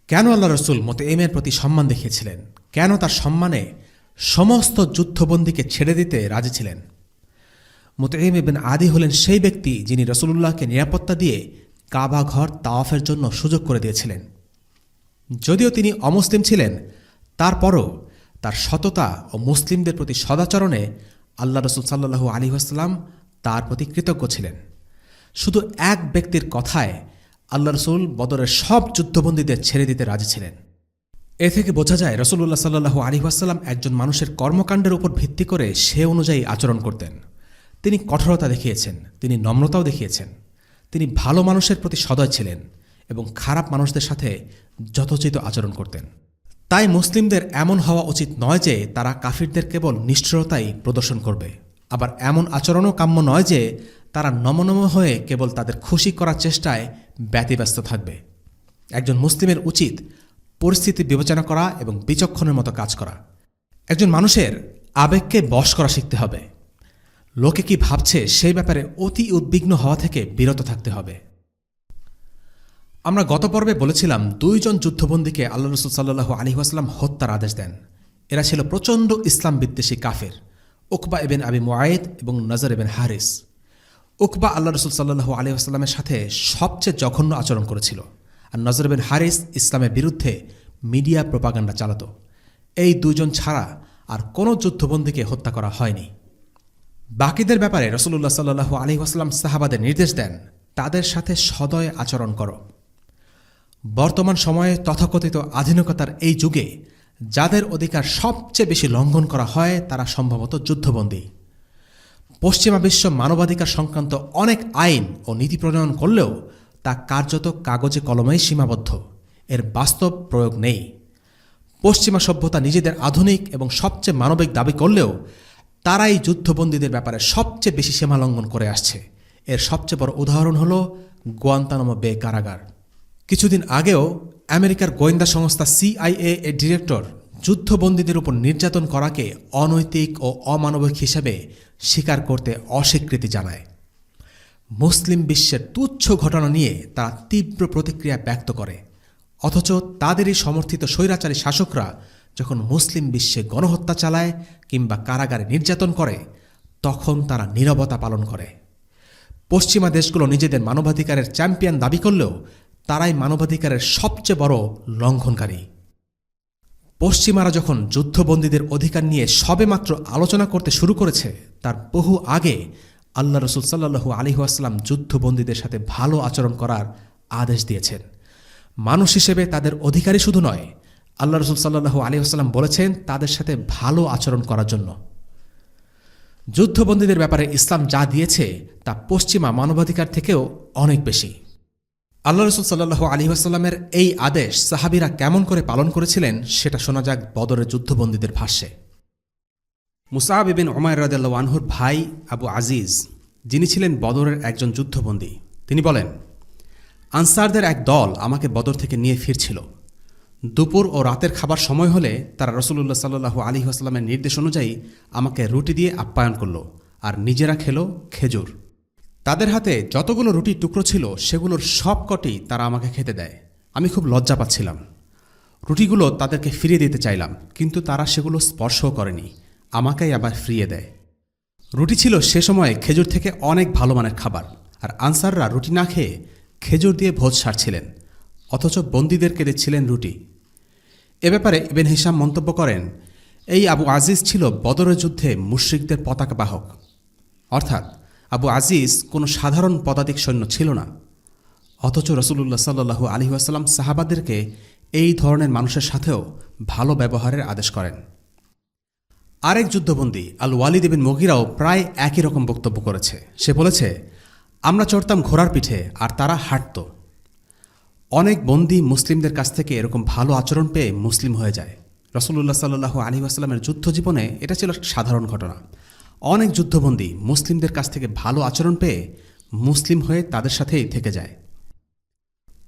কেন আল্লাহ রাসূল মুতাইমের প্রতি সম্মান দেখিয়েছিলেন? কেন তার সম্মানে সমস্ত যুদ্ধবন্দীকে ছেড়ে দিতে রাজি ছিলেন? মুতাইম ইবনে আদি হলেন সেই ব্যক্তি যিনি রাসূলুল্লাহকে নিরাপত্তা দিয়ে কাবা ঘর তাওয়াফের জন্য সুযোগ করে দিয়েছিলেন। যদিও তিনি অমুসলিম ছিলেন, তারপরও তার সততা ও মুসলিমদের প্রতি সদাচরণে আল্লাহ রাসূল সাল্লাল্লাহু আলাইহি ওয়াসাল্লাম তার প্রতি কৃতজ্ঞ ছিলেন। শুধু এক ব্যক্তির কথায় আল্লাহ রাসূল বদরের সব যুদ্ধবন্দীদের ছেড়ে দিতে রাজি ছিলেন। এ থেকে বোঝা যায় রাসূলুল্লাহ সাল্লাল্লাহু আলাইহি ওয়াসাল্লাম একজন মানুষের কর্মকাণ্ডের উপর ভিত্তি করে সে অনুযায়ী আচরণ করতেন। তিনি কঠোরতা দেখিয়েছেন, তিনি নম্রতাও দেখিয়েছেন, তিনি ভালো মানুষের প্রতি সদয় ছিলেন এবং খারাপ মানুষদের সাথে যথোচিত আচরণ করতেন। তাই মুসলিমদের এমন হওয়া উচিত নয় যে তারা কাফিরদের কেবল নিষ্ঠুরতাই প্রদর্শন করবে, আবার এমন আচরণও কাম্য নয় যে তারা নমনম হয়ে কেবল তাদের খুশি করার চেষ্টায় ব্যতিব্যস্ত থাকবে। একজন মুসলিমের উচিত পরিস্থিতি বিবেচনা করা এবং বিচক্ষণের মতো কাজ করা। একজন মানুষের আবেগকে বশ করা শিখতে হবে। লোকে কি ভাবছে সেই ব্যাপারে অতি উদ্বিগ্ন হওয়া থেকে বিরত থাকতে হবে। আমরা গত পর্বে বলেছিলাম 2 জন যুদ্ধবন্দীকে আল্লাহ রাসূল সাল্লাল্লাহু আলাইহি ওয়াসাল্লাম হত্যার আদেশ দেন। এরা ছিল প্রচণ্ড ইসলাম বিদ্বেষী কাফের, উকবা ইবনে আবি মুআইদ এবং নজর ইবনে হারিস। উকবা আল্লাহ রাসূল সাল্লাল্লাহু আলাইহি ওয়াসাল্লামের সাথে সবচেয়ে জঘন্য আচরণ করেছিল, আর নজর ইবনে হারিস ইসলামের বিরুদ্ধে মিডিয়া প্রোপাগান্ডা চালাত। এই 2 জন ছাড়া আর কোনো যুদ্ধবন্দীকে হত্যা করা হয়নি। বাকিদের ব্যাপারে রাসূলুল্লাহ সাল্লাল্লাহু আলাইহি ওয়াসাল্লাম সাহাবাদের নির্দেশ দেন, তাদের সাথে সদয় আচরণ করো। বর্তমান সময়ে তথাকথিত আধুনিকতার এই যুগে যাদের অধিকার সবচেয়ে বেশি লঙ্ঘন করা হয় তারা সম্ভবত যুদ্ধবন্দী। পশ্চিমা বিশ্ব মানবাধিকার সংক্রান্ত অনেক আইন ও নীতি প্রণয়ন করলেও তা কার্যত কাগজে কলমেই সীমাবদ্ধ, এর বাস্তব প্রয়োগ নেই। পশ্চিমা সভ্যতা নিজেদের আধুনিক এবং সবচেয়ে মানবিক দাবি করলেও তারাই যুদ্ধবন্দীদের ব্যাপারে সবচেয়ে বেশি সীমা লঙ্ঘন করে আসছে। এর সবচেয়ে বড় উদাহরণ হল গুয়ান্তানামো বে কারাগার। কিছুদিন আগেও আমেরিকার গোয়েন্দা সংস্থা CIA এর ডিরেক্টর যুদ্ধবন্দীদের উপর নির্যাতন করাকে অনৈতিক ও অমানবিক হিসেবে স্বীকার করতে অস্বীকৃতি জানায়। মুসলিম বিশ্বের তুচ্ছ ঘটনা নিয়ে তারা তীব্র প্রতিক্রিয়া ব্যক্ত করে, অথচ তাদেরই সমর্থিত স্বৈরাচারী শাসকরা যখন মুসলিম বিশ্বে গণহত্যা চালায় কিংবা কারাগারে নির্যাতন করে তখন তারা নীরবতা পালন করে। পশ্চিমা দেশগুলো নিজেদের মানবাধিকারের চ্যাম্পিয়ন দাবি করলেও তারাই মানবাধিকারের সবচেয়ে বড় লঙ্ঘনকারী। পশ্চিমারা যখন যুদ্ধবন্দীদের অধিকার নিয়ে সবেমাত্র আলোচনা করতে শুরু করেছে তার বহু আগে আল্লাহ রাসূল সাল্লাল্লাহু আলাইহি ওয়াসাল্লাম যুদ্ধবন্দীদের সাথে ভালো আচরণ করার আদেশ দিয়েছেন। মানুষ হিসেবে তাদের অধিকারই শুধু নয়, আল্লাহ রাসূল সাল্লাল্লাহু আলাইহি ওয়াসাল্লাম বলেছেন তাদের সাথে ভালো আচরণ করার জন্য। যুদ্ধবন্দীদের ব্যাপারে ইসলাম যা দিয়েছে তা পশ্চিমা মানবাধিকার থেকেও অনেক বেশি। আল্লাহ রাসূল সাল্লাল্লাহু আলাইহি ওয়াসাল্লামের এই আদেশ সাহাবীরা কেমন করে পালন করেছিলেন সেটা শোনা যাক বদরের যুদ্ধবন্দীদের ভাষ্যে। মুসআব ইবনে উমাইর রাদিয়াল্লাহু আনহুর ভাই আবু আজিজ, যিনি ছিলেন বদরের একজন যুদ্ধবন্দী, তিনি বলেন, আনসারদের এক দল আমাকে বদর থেকে নিয়ে ফিরছিল। দুপুর ও রাতের খাবার সময় হলে তারা রাসূলুল্লাহ সাল্লাল্লাহু আলাইহি ওয়াসাল্লামের নির্দেশ অনুযায়ী আমাকে রুটি দিয়ে আপ্যায়ন করল আর নিজেরা খেল খেজুর। তাদের হাতে যতগুলো রুটির টুকরো ছিল সেগুলোর সবকটি তারা আমাকে খেতে দেয়। আমি খুব লজ্জা পাচ্ছিলাম। রুটিগুলো তাদেরকে ফিরিয়ে দিতে চাইলাম, কিন্তু তারা সেগুলো স্পর্শও করেনি, আমাকেই আবার ফিরিয়ে দেয়। রুটি ছিল সে সময়ে খেজুর থেকে অনেক ভালো মানের খাবার, আর আনসাররা রুটি না খেয়ে খেজুর দিয়ে ভোজ সারছিলেন, অথচ বন্দীদেরকে দিচ্ছিলেন রুটি। এ ব্যাপারে ইবনে হিশাম মন্তব্য করেন, এই আবু আজিজ ছিল বদরের যুদ্ধে মুশরিকদের পতাকা বাহক। অর্থাৎ আবু আজিজ কোনো সাধারণ পদাতিক সৈন্য ছিল না, অথচ রাসূলুল্লাহ সাল্লাল্লাহু আলাইহি ওয়াসাল্লাম সাহাবাদেরকে এই ধরনের মানুষের সাথেও ভালো ব্যবহারের আদেশ করেন। আরেক যুদ্ধবন্দী আল ওয়ালিদ ইবনে মুগীরাও প্রায় একই রকম বক্তব্য করেছে। সে বলেছে, আমরা চড়তাম ঘোড়ার পিঠে আর তারা হাঁটত। অনেক বন্দী মুসলিমদের কাছ থেকে এরকম ভালো আচরণ পেয়ে মুসলিম হয়ে যায়। রাসূলুল্লাহ সাল্লাল্লাহু আলাইহি ওয়াসাল্লামের যুদ্ধ জীবনে এটা ছিল সাধারণ ঘটনা। অনেক যুদ্ধবন্দী মুসলিমদের কাছ থেকে ভালো আচরণ পেয়ে মুসলিম হয়ে তাদের সাথেই থেকে যায়।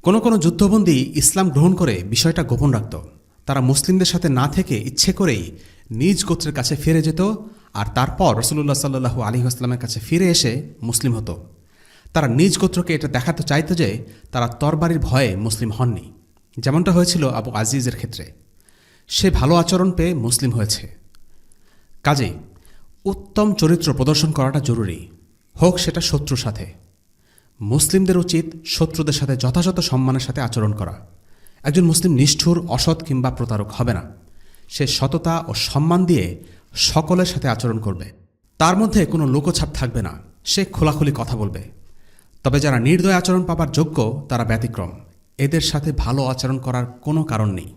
কোনো কোনো যুদ্ধবন্দী ইসলাম গ্রহণ করে বিষয়টা গোপন রাখত। তারা মুসলিমদের সাথে না থেকে ইচ্ছে করেই নিজ গোত্রের কাছে ফিরে যেত, আর তারপর রাসূলুল্লাহ সাল্লাল্লাহু আলাইহি ওয়াসাল্লামের কাছে ফিরে এসে মুসলিম হতো। তারা নিজ গোত্রকে এটা দেখাতে চাইত যে তারা তরবারির ভয়ে মুসলিম হননি, যেমনটা হয়েছিল আবু আজিজের ক্ষেত্রে। সে ভালো আচরণ পেয়ে মুসলিম হয়েছে। কাজেই উত্তম চরিত্র প্রদর্শন করাটা জরুরি, হোক সেটা শত্রুর সাথে। মুসলিমদের উচিত শত্রুদের সাথে যথাযথ সম্মানের সাথে আচরণ করা। একজন মুসলিম নিষ্ঠুর, অসৎ কিংবা প্রতারক হবে না। সে সততা ও সম্মান দিয়ে সকলের সাথে আচরণ করবে। তার মধ্যে কোনো লোকছাপ থাকবে না। সে খোলাখুলি কথা বলবে। তবে যারা নির্দয় আচরণ পাবার যোগ্য তারা ব্যতিক্রম। এদের সাথে ভালো আচরণ করার কোনো কারণ নেই।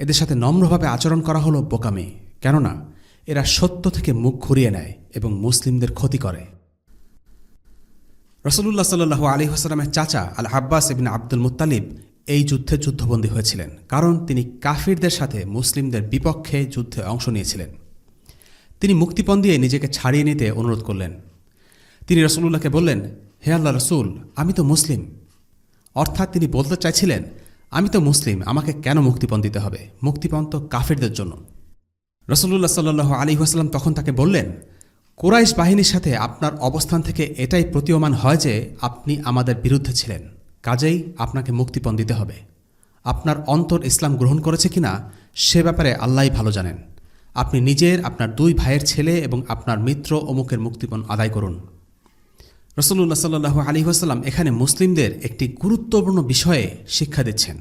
এদের সাথে নম্রভাবে আচরণ করা হলো বোকামি, কেননা এরা সত্য থেকে মুখ ঘুরিয়ে নেয় এবং মুসলিমদের ক্ষতি করে। রাসূলুল্লাহ সাল্লাল্লাহু আলাইহি ওয়াসাল্লামের চাচা আল আব্বাস ইবনে আব্দুল মুত্তালিব এই যুদ্ধে যুদ্ধবন্দী হয়েছিলেন, কারণ তিনি কাফিরদের সাথে মুসলিমদের বিপক্ষে যুদ্ধে অংশ নিয়েছিলেন। তিনি মুক্তিপণ দিয়ে নিজেকে ছাড়িয়ে নিতে অনুরোধ করলেন। তিনি রাসূলুল্লাহকে বললেন, হে আল্লাহ রসুল, আমি তো মুসলিম। অর্থাৎ তিনি বলতে চাইছিলেন, আমি তো মুসলিম, আমাকে কেন মুক্তিপণ দিতে হবে? মুক্তিপণ তো কাফিরদের জন্য। রাসূলুল্লাহ সাল্লাল্লাহু আলাইহি ওয়াসাল্লাম তখন তাকে বললেন, কুরাইশ বাহিনীর সাথে আপনার অবস্থান থেকে এটাই প্রতীয়মান হয় যে আপনি আমাদের বিরুদ্ধে ছিলেন, কাজেই আপনাকে মুক্তিপণ দিতে হবে। আপনার অন্তর ইসলাম গ্রহণ করেছে কিনা সে ব্যাপারে আল্লাহই ভালো জানেন। আপনি নিজের, আপনার 2 ভাইয়ের ছেলে এবং আপনার মিত্র অমুকের মুক্তিপণ আদায় করুন। রাসূলুল্লাহ সাল্লাল্লাহু আলাইহি ওয়াসাল্লাম এখানে মুসলিমদের একটি গুরুত্বপূর্ণ বিষয়ে শিক্ষা দিচ্ছেন।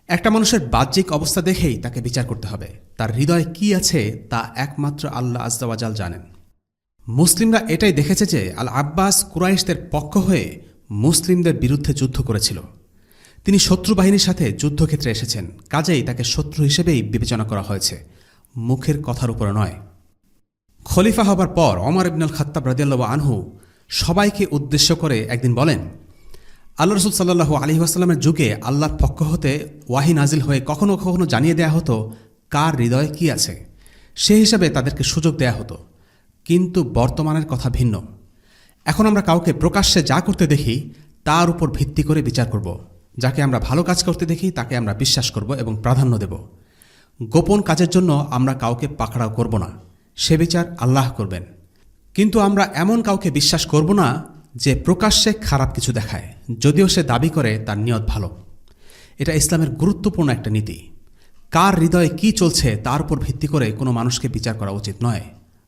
একটা মানুষের বাহ্যিক অবস্থা দেখেই তাকে বিচার করতে হবে। তার হৃদয়ে কি আছে তা একমাত্র আল্লাহ আযজা ওয়া জাল জানেন। মুসলিমরা এটাই দেখেছে যে আল আব্বাস কুরাইশদের পক্ষ হয়ে মুসলিমদের বিরুদ্ধে যুদ্ধ করেছিল। তিনি শত্রু বাহিনীর সাথে যুদ্ধক্ষেত্রে এসেছেন, কাজেই তাকে শত্রু হিসেবেই বিবেচনা করা হয়েছে, মুখের কথার উপরে নয়। খলিফা হবার পর ওমর ইবনে আল খাত্তাব রাদিয়াল্লাহু আনহু সবাইকে উদ্দেশ্য করে একদিন বলেন, আল্লাহ রসুল সাল্লাল্লাহু আলাইহি ওয়াসাল্লামের যুগে আল্লাহর পক্ষ হতে ওয়াহি নাজিল হয়ে কখনো কখনো জানিয়ে দেয়া হতো কার হৃদয়ে কি আছে, সে হিসাবে তাদেরকে সুযোগ দেয়া হতো। কিন্তু বর্তমানের কথা ভিন্ন। এখন আমরা কাউকে প্রকাশ্যে যা করতে দেখি তার উপর ভিত্তি করে বিচার করব। যাকে আমরা ভালো কাজ করতে দেখি তাকে আমরা বিশ্বাস করব এবং প্রাধান্য দেব। গোপন কাজের জন্য আমরা কাউকে পাকড়াও করব না, সে বিচার আল্লাহ করবেন। কিন্তু আমরা এমন কাউকে বিশ্বাস করব না যে প্রকাশ্যে খারাপ কিছু দেখায়, যদিও সে দাবি করে তার নিয়ত ভালো। এটা ইসলামের গুরুত্বপূর্ণ একটা নীতি। কার হৃদয়ে কি চলছে তার উপর ভিত্তি করে কোনো মানুষকে বিচার করা উচিত নয়।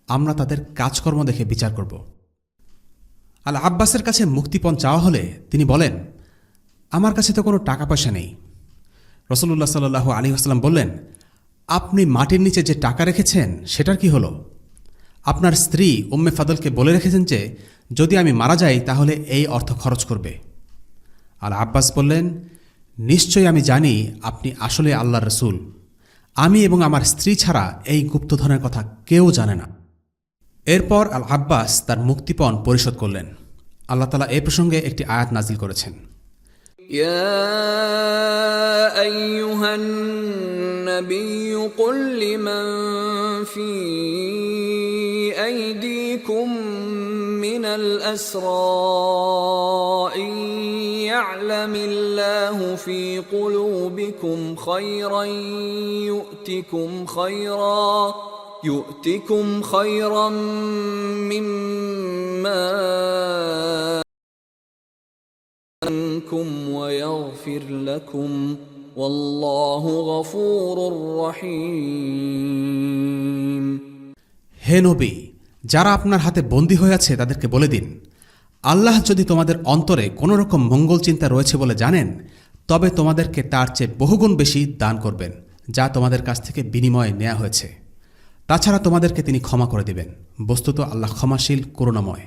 আমরা তাদের কাজকর্ম দেখে বিচার করব। আল আব্বাসের কাছে মুক্তিপণ চাওয়া হলে তিনি বলেন, আমার কাছে তো কোনো টাকা পয়সা নেই। রাসূলুল্লাহ সাল্লাল্লাহু আলাইহি ওয়াসাল্লাম বললেন, আপনি মাটির নিচে যে টাকা রেখেছেন সেটার কি হলো? আপনার স্ত্রী উম্মে ফাদলকে বলে রেখেছেন যে যদি আমি মারা যাই তাহলে এই অর্থ খরচ করবে। আল আব্বাস বললেন, নিশ্চয়ই আমি জানি আপনি আসলে আল্লাহর রসূল। আমি এবং আমার স্ত্রী ছাড়া এই গুপ্তধনের কথা কেউ জানে না। এরপর আল আব্বাস তার মুক্তিপণ পরিশোধ করলেন। আল্লাহ তাআলা এই প্রসঙ্গে একটি আয়াত নাজিল করেছেন, يا أيها النبي قل لمن في أيديكم من الأسرى إن يعلم الله في قلوبكم خيرا يؤتكم خيرا مما عنكم ويغفر لكم والله غفور رحيم। হে নবী, যারা আপনার হাতে বন্দী হয়ে আছে তাদেরকে বলে দিন, আল্লাহ যদি তোমাদের অন্তরে কোনো রকম মঙ্গল চিন্তা রয়েছে বলে জানেন, তবে তোমাদেরকে তার চেয়ে বহুগুণ বেশি দান করবেন যা তোমাদের কাছ থেকে বিনিময়ে নেওয়া হয়েছে। তাছাড়া তোমাদেরকে তিনি ক্ষমা করে দিবেন। বস্তুত আল্লাহ ক্ষমাশীল, করুণাময়।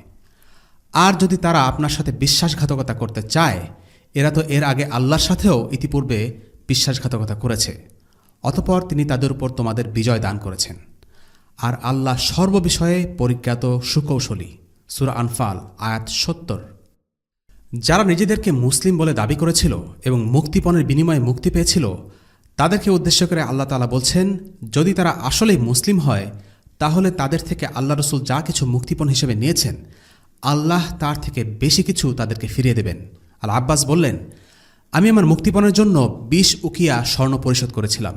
আর যদি তারা আপনার সাথে বিশ্বাসঘাতকতা করতে চায়, এরা তো এর আগে আল্লাহর সাথেও ইতিপূর্বে বিশ্বাসঘাতকতা করেছে, অতঃপর তিনি তাদের উপর তোমাদের বিজয় দান করেছেন। আর আল্লাহ সর্ববিষয়ে পরিজ্ঞাত, সুকৌশলী। সূরা আনফাল আয়াত ৭০। যারা নিজেদেরকে মুসলিম বলে দাবি করেছিল এবং মুক্তিপণের বিনিময়ে মুক্তি পেয়েছিল, তাদেরকে উদ্দেশ্য করে আল্লাহ তাআলা বলছেন, যদি তারা আসলেই মুসলিম হয় তাহলে তাদের থেকে আল্লাহ রসুল যা কিছু মুক্তিপণ হিসেবে নিয়েছেন আল্লাহ তার থেকে বেশি কিছু তাদেরকে ফিরিয়ে দেবেন। আল আব্বাস বললেন, আমি আমার মুক্তিপণের জন্য 20 উকিয়া স্বর্ণ পরিশোধ করেছিলাম,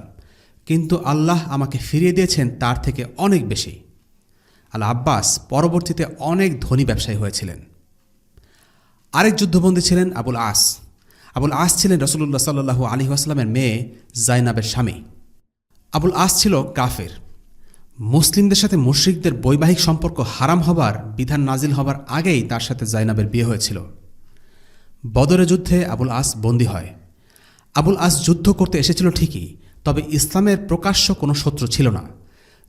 কিন্তু আল্লাহ আমাকে ফিরিয়ে দিয়েছেন তার থেকে অনেক বেশি। আল আব্বাস পরবর্তীতে অনেক ধনী ব্যবসায়ী হয়েছিলেন। আরেক যুদ্ধবন্দী ছিলেন আবুল আস। আবুল আস ছিলেন রাসূলুল্লাহ সাল্লাল্লাহু আলাইহি ওয়াসাল্লামের মেয়ে জাইনাবের স্বামী। আবুল আস ছিল কাফের। মুসলিমদের সাথে মুশরিকদের বৈবাহিক সম্পর্ক হারাম হবার বিধান নাজিল হবার আগেই তার সাথে জাইনাবের বিয়ে হয়েছিল। বদরের যুদ্ধে আবুল আস বন্দী হয়। আবুল আস যুদ্ধ করতে এসেছিল ঠিকই, তবে ইসলামের প্রকাশ্য কোনো শত্রু ছিল না।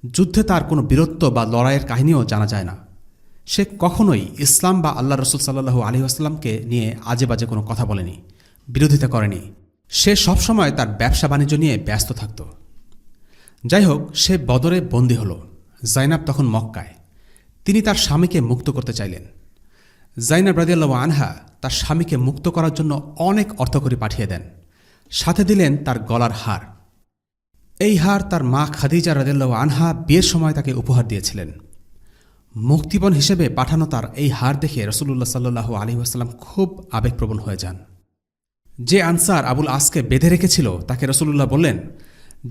যুদ্ধে তার কোনো বীরত্ব বা লড়াইয়ের কাহিনীও জানা যায় না। সে কখনোই ইসলাম বা আল্লাহ রসুল সাল্লাল্লাহু আলাইহি ওয়াসাল্লামকে নিয়ে আজে বাজে কোনো কথা বলেনি, বিরোধিতা করেনি। সে সবসময় তার ব্যবসা বাণিজ্য নিয়ে ব্যস্ত থাকত। যাই হোক, সে বদরে বন্দী হল। জাইনাব তখন মক্কায়। তিনি তার স্বামীকে মুক্ত করতে চাইলেন। জাইনাব রাদিয়াল্লাহু আনহা তার স্বামীকে মুক্ত করার জন্য অনেক অর্থকড়ি পাঠিয়ে দেন। সাথে দিলেন তার গলার হার। এই হার তার মা খাদিজা রাদিয়াল্লাহু আনহা বিয়ের সময় তাকে উপহার দিয়েছিলেন। মুক্তিপণ হিসেবে পাঠানো তার এই হার দেখে রাসূলুল্লাহ সাল্লাল্লাহু আলাইহি ওয়াসাল্লাম খুব আবেগপ্রবণ হয়ে যান। যে আনসার আবুল আসকে বেঁধে রেখেছিল তাকে রাসূলুল্লাহ বললেন,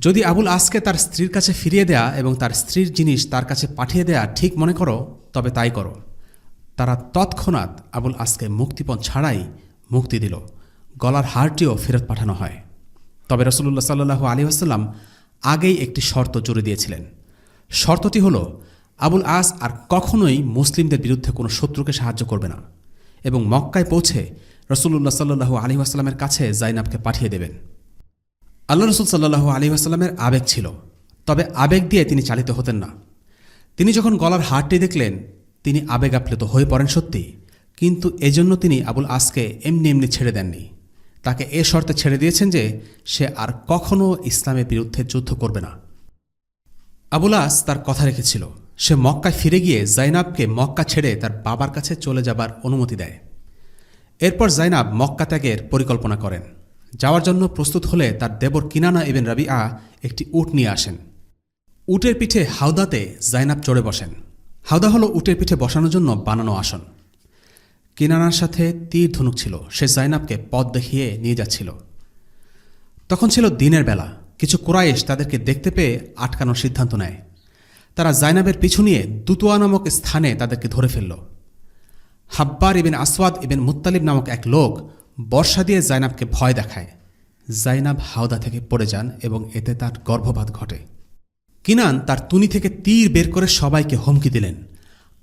যদি আবুল আসকে তার স্ত্রীর কাছে ফিরিয়ে দেয়া এবং তার স্ত্রীর জিনিস তার কাছে পাঠিয়ে দেয়া ঠিক মনে করো, তবে তাই করো। তারা তৎক্ষণাৎ আবুল আসকে মুক্তিপণ ছাড়াই মুক্তি দিল। গলার হারটিও ফেরত পাঠানো হয়। তবে রাসূলুল্লাহ সাল্লাল্লাহু আলাইহি ওয়াসাল্লাম আগেই একটি শর্ত জুড়ে দিয়েছিলেন। শর্তটি হল, আবুল আস আর কখনোই মুসলিমদের বিরুদ্ধে কোনো শত্রুকে সাহায্য করবে না এবং মক্কায় পৌঁছে রাসূলুল্লাহ সাল্লাল্লাহু আলাইহি ওয়াসাল্লামের কাছে জাইনাবকে পাঠিয়ে দেবেন। আল্লাহ রসুল সাল্লাল্লাহু আলাইহি ওয়াসাল্লামের আবেগ ছিল, তবে আবেগ দিয়ে তিনি চালিত হতেন না। তিনি যখন গলার হারটি দেখলেন, তিনি আবেগ আপ্লুত হয়ে পড়েন সত্যি, কিন্তু এজন্য তিনি আবুল আসকে এমনি এমনি ছেড়ে দেননি। তাকে এ শর্তে ছেড়ে দিয়েছেন যে সে আর কখনও ইসলামের বিরুদ্ধে যুদ্ধ করবে না। আবুল আস তার কথা রেখেছিল। সে মক্কায় ফিরে গিয়ে জাইনাবকে মক্কা ছেড়ে তার বাবার কাছে চলে যাবার অনুমতি দেয়। এরপর জাইনাব মক্কা ত্যাগের পরিকল্পনা করেন। যাওয়ার জন্য প্রস্তুত হলে তার দেবর কিনানা ইবনে রাবিআ একটি উট নিয়ে আসেন। উটের পিঠে হাউদাতে জাইনাব চড়ে বসেন। হাউদা হল উটের পিঠে বসানোর জন্য বানানো আসন। কিনানার সাথে তীর ধনুক ছিল। সে জাইনাবকে পথ দেখিয়ে নিয়ে যাচ্ছিল। তখন ছিল দিনের বেলা। কিছু কুরাইশ তাদেরকে দেখতে পেয়ে আটকানোর সিদ্ধান্ত নেয়। তারা জাইনাবের পিছু নিয়ে দুতুয়া নামক স্থানে তাদেরকে ধরে ফেলল। হাব্বার ইবিন আসওয়াদ ইবিন মুত্তালিব নামক এক লোক বর্ষা দিয়ে জাইনাবকে ভয় দেখায়। জাইনাব হাওদা থেকে পড়ে যান এবং এতে তার গর্ভপাত ঘটে। কিনান তার তুনি থেকে তীর বের করে সবাইকে হুমকি দিলেন,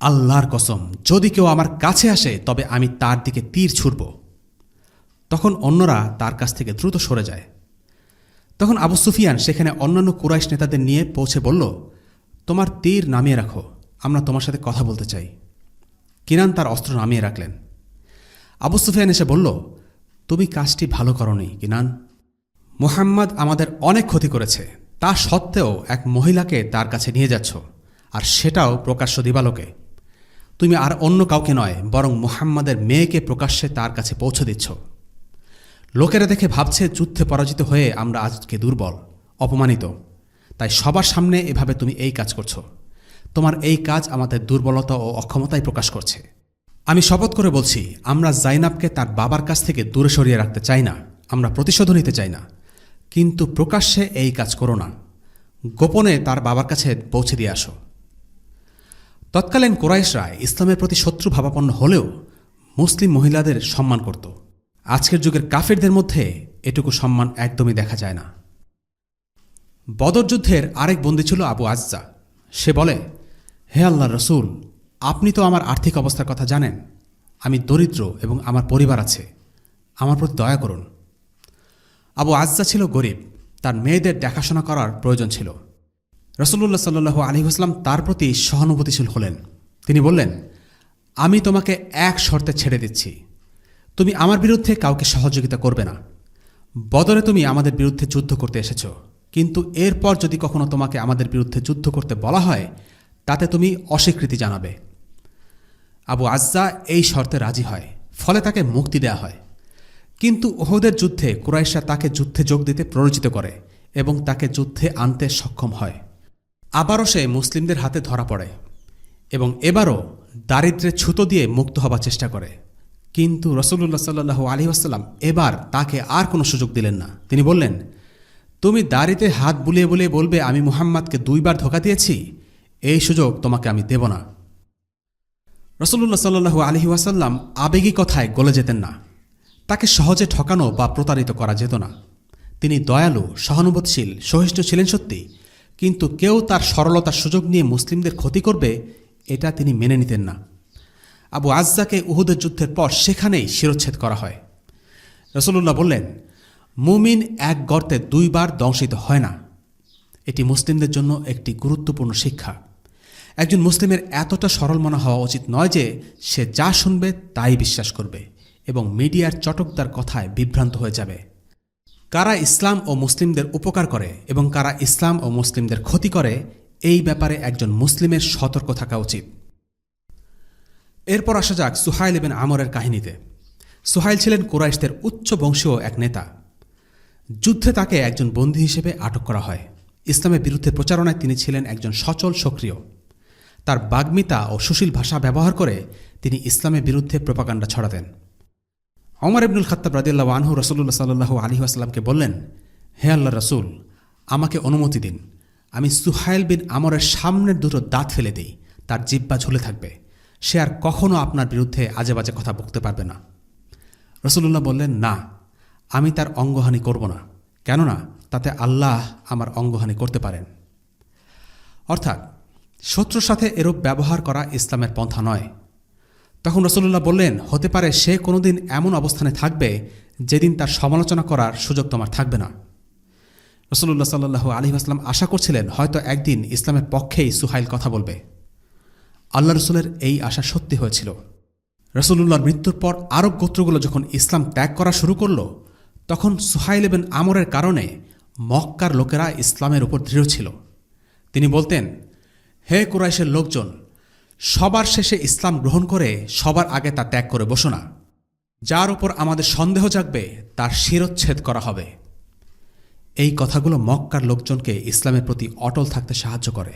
আল্লাহর কসম, যদি কেউ আমার কাছে আসে তবে আমি তার দিকে তীর ছুড়ব। তখন অন্যরা তার কাছ থেকে দ্রুত সরে যায়। তখন আবু সুফিয়ান সেখানে অন্যান্য কুরাইশ নেতাদের নিয়ে পৌঁছে বলল, তোমার তীর নামিয়ে রাখো, আমরা তোমার সাথে কথা বলতে চাই। কিনান তার অস্ত্র নামিয়ে রাখলেন। আবু সুফিয়ান এসে বলল, তুমি কাজটি ভালো করনি কিনান। মুহাম্মদ আমাদের অনেক ক্ষতি করেছে, তা সত্ত্বেও এক মহিলাকে তার কাছে নিয়ে যাচ্ছ, আর সেটাও প্রকাশ্য দিবালোকে। তুমি আর অন্য কাউকে নয়, বরং মুহাম্মাদের মেয়েকে প্রকাশ্যে তার কাছে পৌঁছে দিচ্ছ। লোকেরা দেখে ভাবছে যুদ্ধে পরাজিত হয়ে আমরা আজকে দুর্বল, অপমানিত, তাই সবার সামনে এভাবে তুমি এই কাজ করছো। তোমার এই কাজ আমাদের দুর্বলতা ও অক্ষমতাই প্রকাশ করছে। আমি শপথ করে বলছি, আমরা জাইনাবকে তার বাবার কাছ থেকে দূরে সরিয়ে রাখতে চাই না, আমরা প্রতিশোধ নিতে চাই না, কিন্তু প্রকাশ্যে এই কাজ করো না, গোপনে তার বাবার কাছে পৌঁছে দিয়ে আসো। তৎকালীন কুরাইশরা ইসলামের প্রতি শত্রু ভাবাপন্ন হলেও মুসলিম মহিলাদের সম্মান করত। আজকের যুগের কাফেরদের মধ্যে এটুকু সম্মান একদমই দেখা যায় না। বদর যুদ্ধের আরেক বন্দী ছিল আবু আজ্জা। সে বলে, হে আল্লাহর রসুল, আপনি তো আমার আর্থিক অবস্থার কথা জানেন। আমি দরিদ্র এবং আমার পরিবার আছে, আমার প্রতি দয়া করুন। আবু আজ্জা ছিল গরিব, তার মেয়েদের দেখাশোনা করার প্রয়োজন ছিল। রাসূলুল্লাহ সাল্লাল্লাহু আলাইহি ওয়াসাল্লাম তার প্রতি সহানুভূতিশীল হলেন। তিনি বললেন, আমি তোমাকে এক শর্তে ছেড়ে দিচ্ছি, তুমি আমার বিরুদ্ধে কাউকে সহযোগিতা করবে না। বদরে তুমি আমাদের বিরুদ্ধে যুদ্ধ করতে এসেছ, কিন্তু এরপর যদি কখনো তোমাকে আমাদের বিরুদ্ধে যুদ্ধ করতে বলা হয় তাতে তুমি অস্বীকৃতি জানাবে। আবু আজ্জা এই শর্তে রাজি হয়, ফলে তাকে মুক্তি দেয়া হয়। কিন্তু উহুদের যুদ্ধে কুরাইশরা তাকে যুদ্ধে যোগ দিতে প্ররোচিত করে এবং তাকে যুদ্ধে আনতে সক্ষম হয়। আবারও সে মুসলিমদের হাতে ধরা পড়ে এবং এবারও দারিদ্র্যের ছুতো দিয়ে মুক্ত হবার চেষ্টা করে। কিন্তু রাসূলুল্লাহ সাল্লাল্লাহু আলাইহি ওয়াসাল্লাম এবার তাকে আর কোনো সুযোগ দিলেন না। তিনি বললেন, তুমি দাড়িতে হাত বুলিয়ে বুলিয়ে বলবে আমি মুহাম্মাদকে 2 বার ধোঁকা দিয়েছি, এই সুযোগ তোমাকে আমি দেব না। রাসূলুল্লাহ সাল্লাল্লাহু আলাইহি ওয়াসাল্লাম আবেগী কথায় গলে যেতেন না। তাকে সহজে ঠকানো বা প্রতারিত করা যেত না। তিনি দয়ালু, সহানুভূতিশীল, সহিষ্ণু ছিলেন সত্যি, কিন্তু কেউ তার সরলতার সুযোগ নিয়ে মুসলিমদের ক্ষতি করবে এটা তিনি মেনে নিতেন না। আবু আজ্জাকে উহুদের যুদ্ধের পর সেখানেই শিরচ্ছেদ করা হয়। রাসূলুল্লাহ বললেন, মুমিন এক গর্তে 2 বার দংশিত হয় না। এটি মুসলিমদের জন্য একটি গুরুত্বপূর্ণ শিক্ষা। একজন মুসলিমের এতটা সরল মনা হওয়া উচিত নয় যে সে যা শুনবে তাই বিশ্বাস করবে এবং মিডিয়ার চটকদার কথায় বিভ্রান্ত হয়ে যাবে। কারা ইসলাম ও মুসলিমদের উপকার করে এবং কারা ইসলাম ও মুসলিমদের ক্ষতি করে, এই ব্যাপারে একজন মুসলিমের সতর্ক থাকা উচিত। এরপর আসা যাক সুহাইল ইবনে আমরের কাহিনীতে। সুহাইল ছিলেন কুরাইশদের উচ্চ বংশীয় এক নেতা। যুদ্ধে তাকে একজন বন্দী হিসেবে আটক করা হয়। ইসলামের বিরুদ্ধে প্রচারণায় তিনি ছিলেন একজন সচল সক্রিয়। তার বাগ্মিতা ও সুশীল ভাষা ব্যবহার করে তিনি ইসলামের বিরুদ্ধে প্রোপাগান্ডা ছড়াতেন। ওমর ইবনুল খাত্তাব রাদিয়াল্লাহু আনহু রাসূলুল্লাহ সাল্লাল্লাহু আলাইহি ওয়াসাল্লামকে বললেন, হে আল্লাহর রাসূল, আমাকে অনুমতি দিন, আমি সুহাইল বিন আমরের সামনের 2টো দাঁত ফেলে দিই, তার জিহ্বা ঝুলে থাকবে, সে আর কখনো আপনার বিরুদ্ধে আজে বাজে কথা বলতে পারবে না। রাসূলুল্লাহ বললেন, না, আমি তার অঙ্গহানি করব না, কেননা তাতে আল্লাহ আমার অঙ্গহানি করতে পারেন। অর্থাৎ শত্রুর সাথে এরূপ ব্যবহার করা ইসলামের পন্থা নয়। তখন রাসূলুল্লাহ বললেন, হতে পারে সে কোনোদিন এমন অবস্থানে থাকবে যেদিন তার সমালোচনা করার সুযোগ তোমার থাকবে না। রাসূলুল্লাহ সাল্লাল্লাহু আলাইহি ওয়াসাল্লাম আশা করছিলেন হয়তো একদিন ইসলামের পক্ষেই সুহাইল কথা বলবে। আল্লাহ রসুলের এই আশা সত্যি হয়েছিল। রাসূলুল্লাহর মৃত্যুর পর আরব গোত্রগুলো যখন ইসলাম ত্যাগ করা শুরু করল, তখন সুহাইল ইবনে আমরের কারণে মক্কার লোকেরা ইসলামের উপর দৃঢ় ছিল। তিনি বলতেন, হে কুরাইশের লোকজন, সবার শেষে ইসলাম গ্রহণ করে সবার আগে তা ত্যাগ করে বসো না। যার উপর আমাদের সন্দেহ জাগবে তার শিরচ্ছেদ করা হবে। এই কথাগুলো মক্কার লোকজনকে ইসলামের প্রতি অটল থাকতে সাহায্য করে।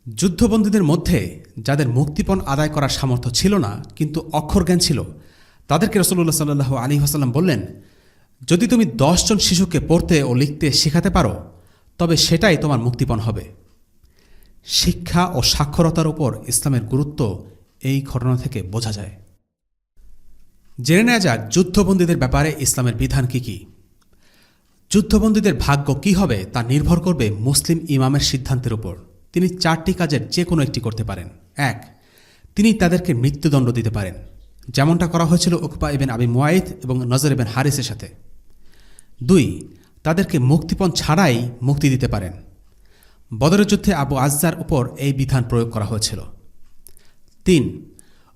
যুদ্ধবন্দীদের মধ্যে যাদের মুক্তিপণ আদায় করার সামর্থ্য ছিল না কিন্তু অক্ষরজ্ঞান ছিল, তাদেরকে রাসূলুল্লাহ সাল্লাল্লাহু আলাইহি ওয়াসাল্লাম বললেন, যদি তুমি 10 জন শিশুকে পড়তে ও লিখতে শেখাতে পারো তবে সেটাই তোমার মুক্তিপণ হবে। শিক্ষা ও সাক্ষরতার উপর ইসলামের গুরুত্ব এই ঘটনা থেকে বোঝা যায়। জেনে নেওয়া যাক যুদ্ধবন্দীদের ব্যাপারে ইসলামের বিধান কি কি। যুদ্ধবন্দীদের ভাগ্য কি হবে তা নির্ভর করবে মুসলিম ইমামের সিদ্ধান্তের উপর। তিনি 4টি কাজের যে কোনো একটি করতে পারেন। 1, তিনি তাদেরকে মৃত্যুদণ্ড দিতে পারেন, যেমনটা করা হয়েছিল উকবা ইবনে আবি মুয়াইত এবং নজর ইবনে হারিসের সাথে। 2, তাদেরকে মুক্তিপণ ছাড়াই মুক্তি দিতে পারেন। বদরের যুদ্ধে আবু আজ্জার উপর এই বিধান প্রয়োগ করা হয়েছিল। 3,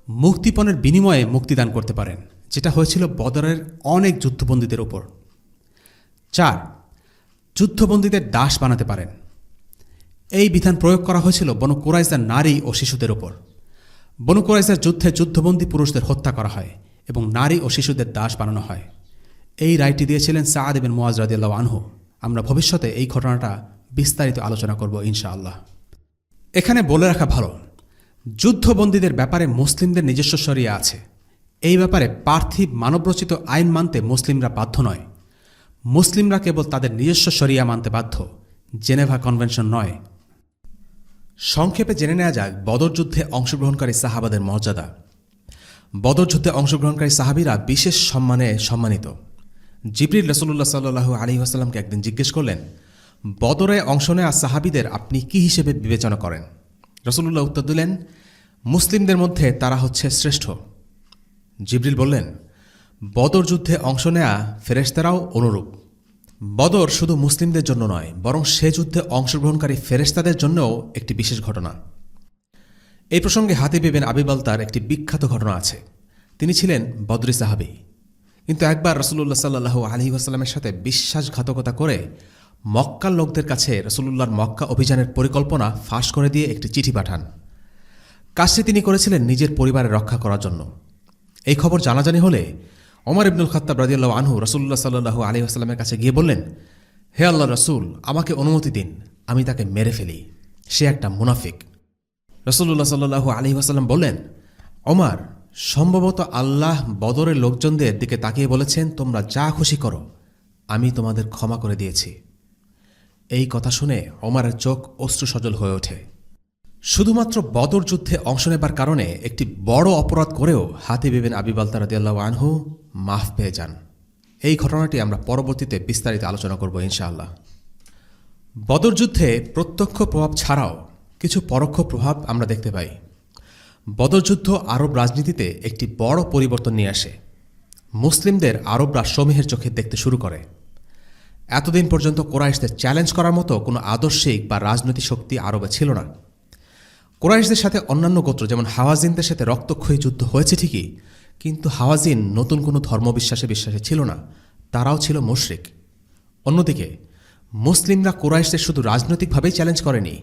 মুক্তিপণের বিনিময়ে মুক্তিদান করতে পারেন, যেটা হয়েছিল বদরের অনেক যুদ্ধবন্দীদের উপর। 4, যুদ্ধবন্দীদের দাস বানাতে পারেন। এই বিধান প্রয়োগ করা হয়েছিল বনু কুরাইজার নারী ও শিশুদের উপর। বনু কুরাইজার যুদ্ধে যুদ্ধবন্দী পুরুষদের হত্যা করা হয় এবং নারী ও শিশুদের দাস বানানো হয়। এই রায়টি দিয়েছিলেন সাআদ ইবনে মুআয রাদিয়াল্লাহু আনহু। আমরা ভবিষ্যতে এই ঘটনাটা বিস্তারিত আলোচনা করব ইনশাআল্লাহ। এখানে বলে রাখা ভালো, যুদ্ধবন্দীদের ব্যাপারে মুসলিমদের নিজস্ব শরিয়া আছে। এই ব্যাপারে পার্থিব মানবরচিত আইন মানতে মুসলিমরা বাধ্য নয়। মুসলিমরা কেবল তাদের নিজস্ব শরিয়া মানতে বাধ্য, জেনেভা কনভেনশন নয়। সংক্ষেপে জেনে নেওয়া যাক বদর যুদ্ধে অংশগ্রহণকারী সাহাবাদের মর্যাদা। বদর যুদ্ধে অংশগ্রহণকারী সাহাবীরা বিশেষ সম্মানে সম্মানিত। জিবরিল রাসূলুল্লাহ সাল্লাল্লাহু আলাইহি ওয়াসাল্লামকে একদিন জিজ্ঞেস করলেন, বদরে অংশ নেওয়া সাহাবীদের আপনি কি হিসেবে বিবেচনা করেন? রাসূলুল্লাহ উত্তর দিলেন, মুসলিমদের মধ্যে তারা হচ্ছে শ্রেষ্ঠ। জিবরিল বললেন, বদর যুদ্ধে অংশ নেয়া ফেরেশতারাও অনুরূপ। বদর শুধু মুসলিমদের জন্য নয়, বরং সে যুদ্ধে অংশগ্রহণকারী ফেরেশতাদের জন্যও একটি বিশেষ ঘটনা। এই প্রসঙ্গে হাতিব ইবনে আবি বালতার একটি বিখ্যাত ঘটনা আছে। তিনি ছিলেন বদরি সাহাবী, কিন্তু একবার রাসূলুল্লাহ সাল্লাল্লাহু আলাইহি ওয়াসাল্লামের সাথে বিশ্বাসঘাতকতা করে মক্কার লোকদের কাছে রাসূলুল্লাহর মক্কা অভিযানের পরিকল্পনা ফাঁস করে দিয়ে একটি চিঠি পাঠান। কাজটি তিনি করেছিলেন নিজের পরিবারের রক্ষা করার জন্য। এই খবর জানাজানি হলে ওমর ইবনুল খাত্তাব রাদিয়াল্লাহু আনহু রাসূলুল্লাহ সাল্লাল্লাহু আলাইহি ওয়াসাল্লামের কাছে গিয়ে বললেন, হে আল্লাহর রাসূল, আমাকে অনুমতি দিন, আমি তাকে মেরে ফেলি, সে একটা মুনাফিক। রাসূলুল্লাহ সাল্লাল্লাহু আলাইহি ওয়াসাল্লাম বললেন, ওমর, সম্ভবত আল্লাহ বদরের লোকজনদের দিকে তাকিয়ে বলেছেন, তোমরা যা খুশি করো, আমি তোমাদের ক্ষমা করে দিয়েছি। এই কথা শুনে ওমরের চোখ অশ্রুসজল হয়ে ওঠে। শুধুমাত্র বদর যুদ্ধে অংশ নেবার কারণে একটি বড় অপরাধ করেও হাতিব ইবনে আবি বালতা রাদিয়াল্লাহু আনহু মাফ পেয়ে যান। এই ঘটনাটি আমরা পরবর্তীতে বিস্তারিত আলোচনা করব ইনশাআল্লাহ। বদর যুদ্ধে প্রত্যক্ষ প্রভাব ছাড়াও কিছু পরোক্ষ প্রভাব আমরা দেখতে পাই। বদর যুদ্ধ আরব রাজনীতিতে একটি বড় পরিবর্তন নিয়ে আসে। মুসলিমদের আরব রাষ্ট্রসমূহের চোখে দেখতে শুরু করে। এতদিন পর্যন্ত কুরাইশদের চ্যালেঞ্জ করার মতো কোনো আদর্শিক বা রাজনৈতিক শক্তি আরবে ছিল না। কুরাইশদের সাথে অন্যান্য গোত্র যেমন হাওয়াজিনদের সাথে রক্তক্ষয়ী যুদ্ধ হয়েছে ঠিকই, কিন্তু হাওয়াজিন নতুন কোনো ধর্মবিশ্বাসে বিশ্বাসী ছিল না, তারাও ছিল মুশরিক। অন্যদিকে মুসলিমরা কুরাইশদের শুধু রাজনৈতিকভাবেই চ্যালেঞ্জ করেনি,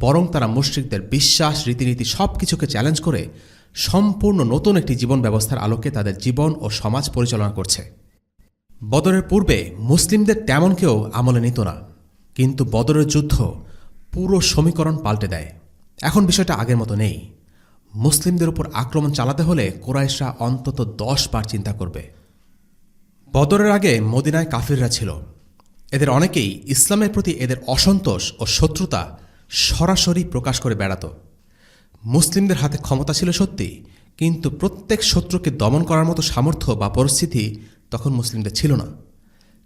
বরং তারা মুশরিকদের বিশ্বাস, রীতিনীতি সব কিছুকে চ্যালেঞ্জ করে সম্পূর্ণ নতুন একটি জীবন ব্যবস্থার আলোকে তাদের জীবন ও সমাজ পরিচালনা করছে। বদরের পূর্বে মুসলিমদের তেমন কেউ আমলে নিত না, কিন্তু বদরের যুদ্ধ পুরো সমীকরণ পাল্টে দেয়। এখন বিষয়টা আগের মতো নেই। মুসলিমদের উপর আক্রমণ চালাতে হলে কুরাইশরা অন্তত 10 বার চিন্তা করবে। বদরের আগে মদিনায় কাফিররা ছিল। এদের অনেকেই ইসলামের প্রতি এদের অসন্তোষ ও শত্রুতা সরাসরি প্রকাশ করে বেড়াত। মুসলিমদের হাতে ক্ষমতা ছিল সত্যি, কিন্তু প্রত্যেক শত্রুকে দমন করার মতো সামর্থ্য বা পরিস্থিতি তখন মুসলিমদের ছিল না।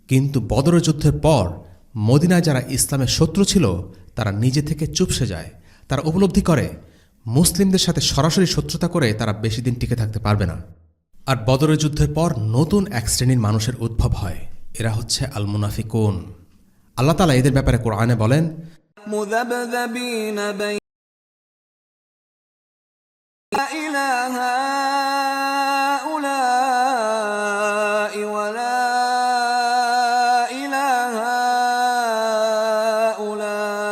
কিন্তু বদরের যুদ্ধের পর মদিনায় যারা ইসলামের শত্রু ছিল তারা নিজে থেকে চুপসে যায়। তারা উপলব্ধি করে মুসলিমদের সাথে সরাসরি শত্রুতা করে তারা বেশি দিন টিকে থাকতে পারবে না। আর বদরের যুদ্ধের পর নতুন এক শ্রেণীর মানুষের উদ্ভব হয়। এরা হচ্ছে আল মুনাফিকুন। আল্লাহ তাআলা এদের ব্যাপারে কোরআনে বলেন, مذبذبين بين لا إلى هؤلاء ولا إلى هؤلاء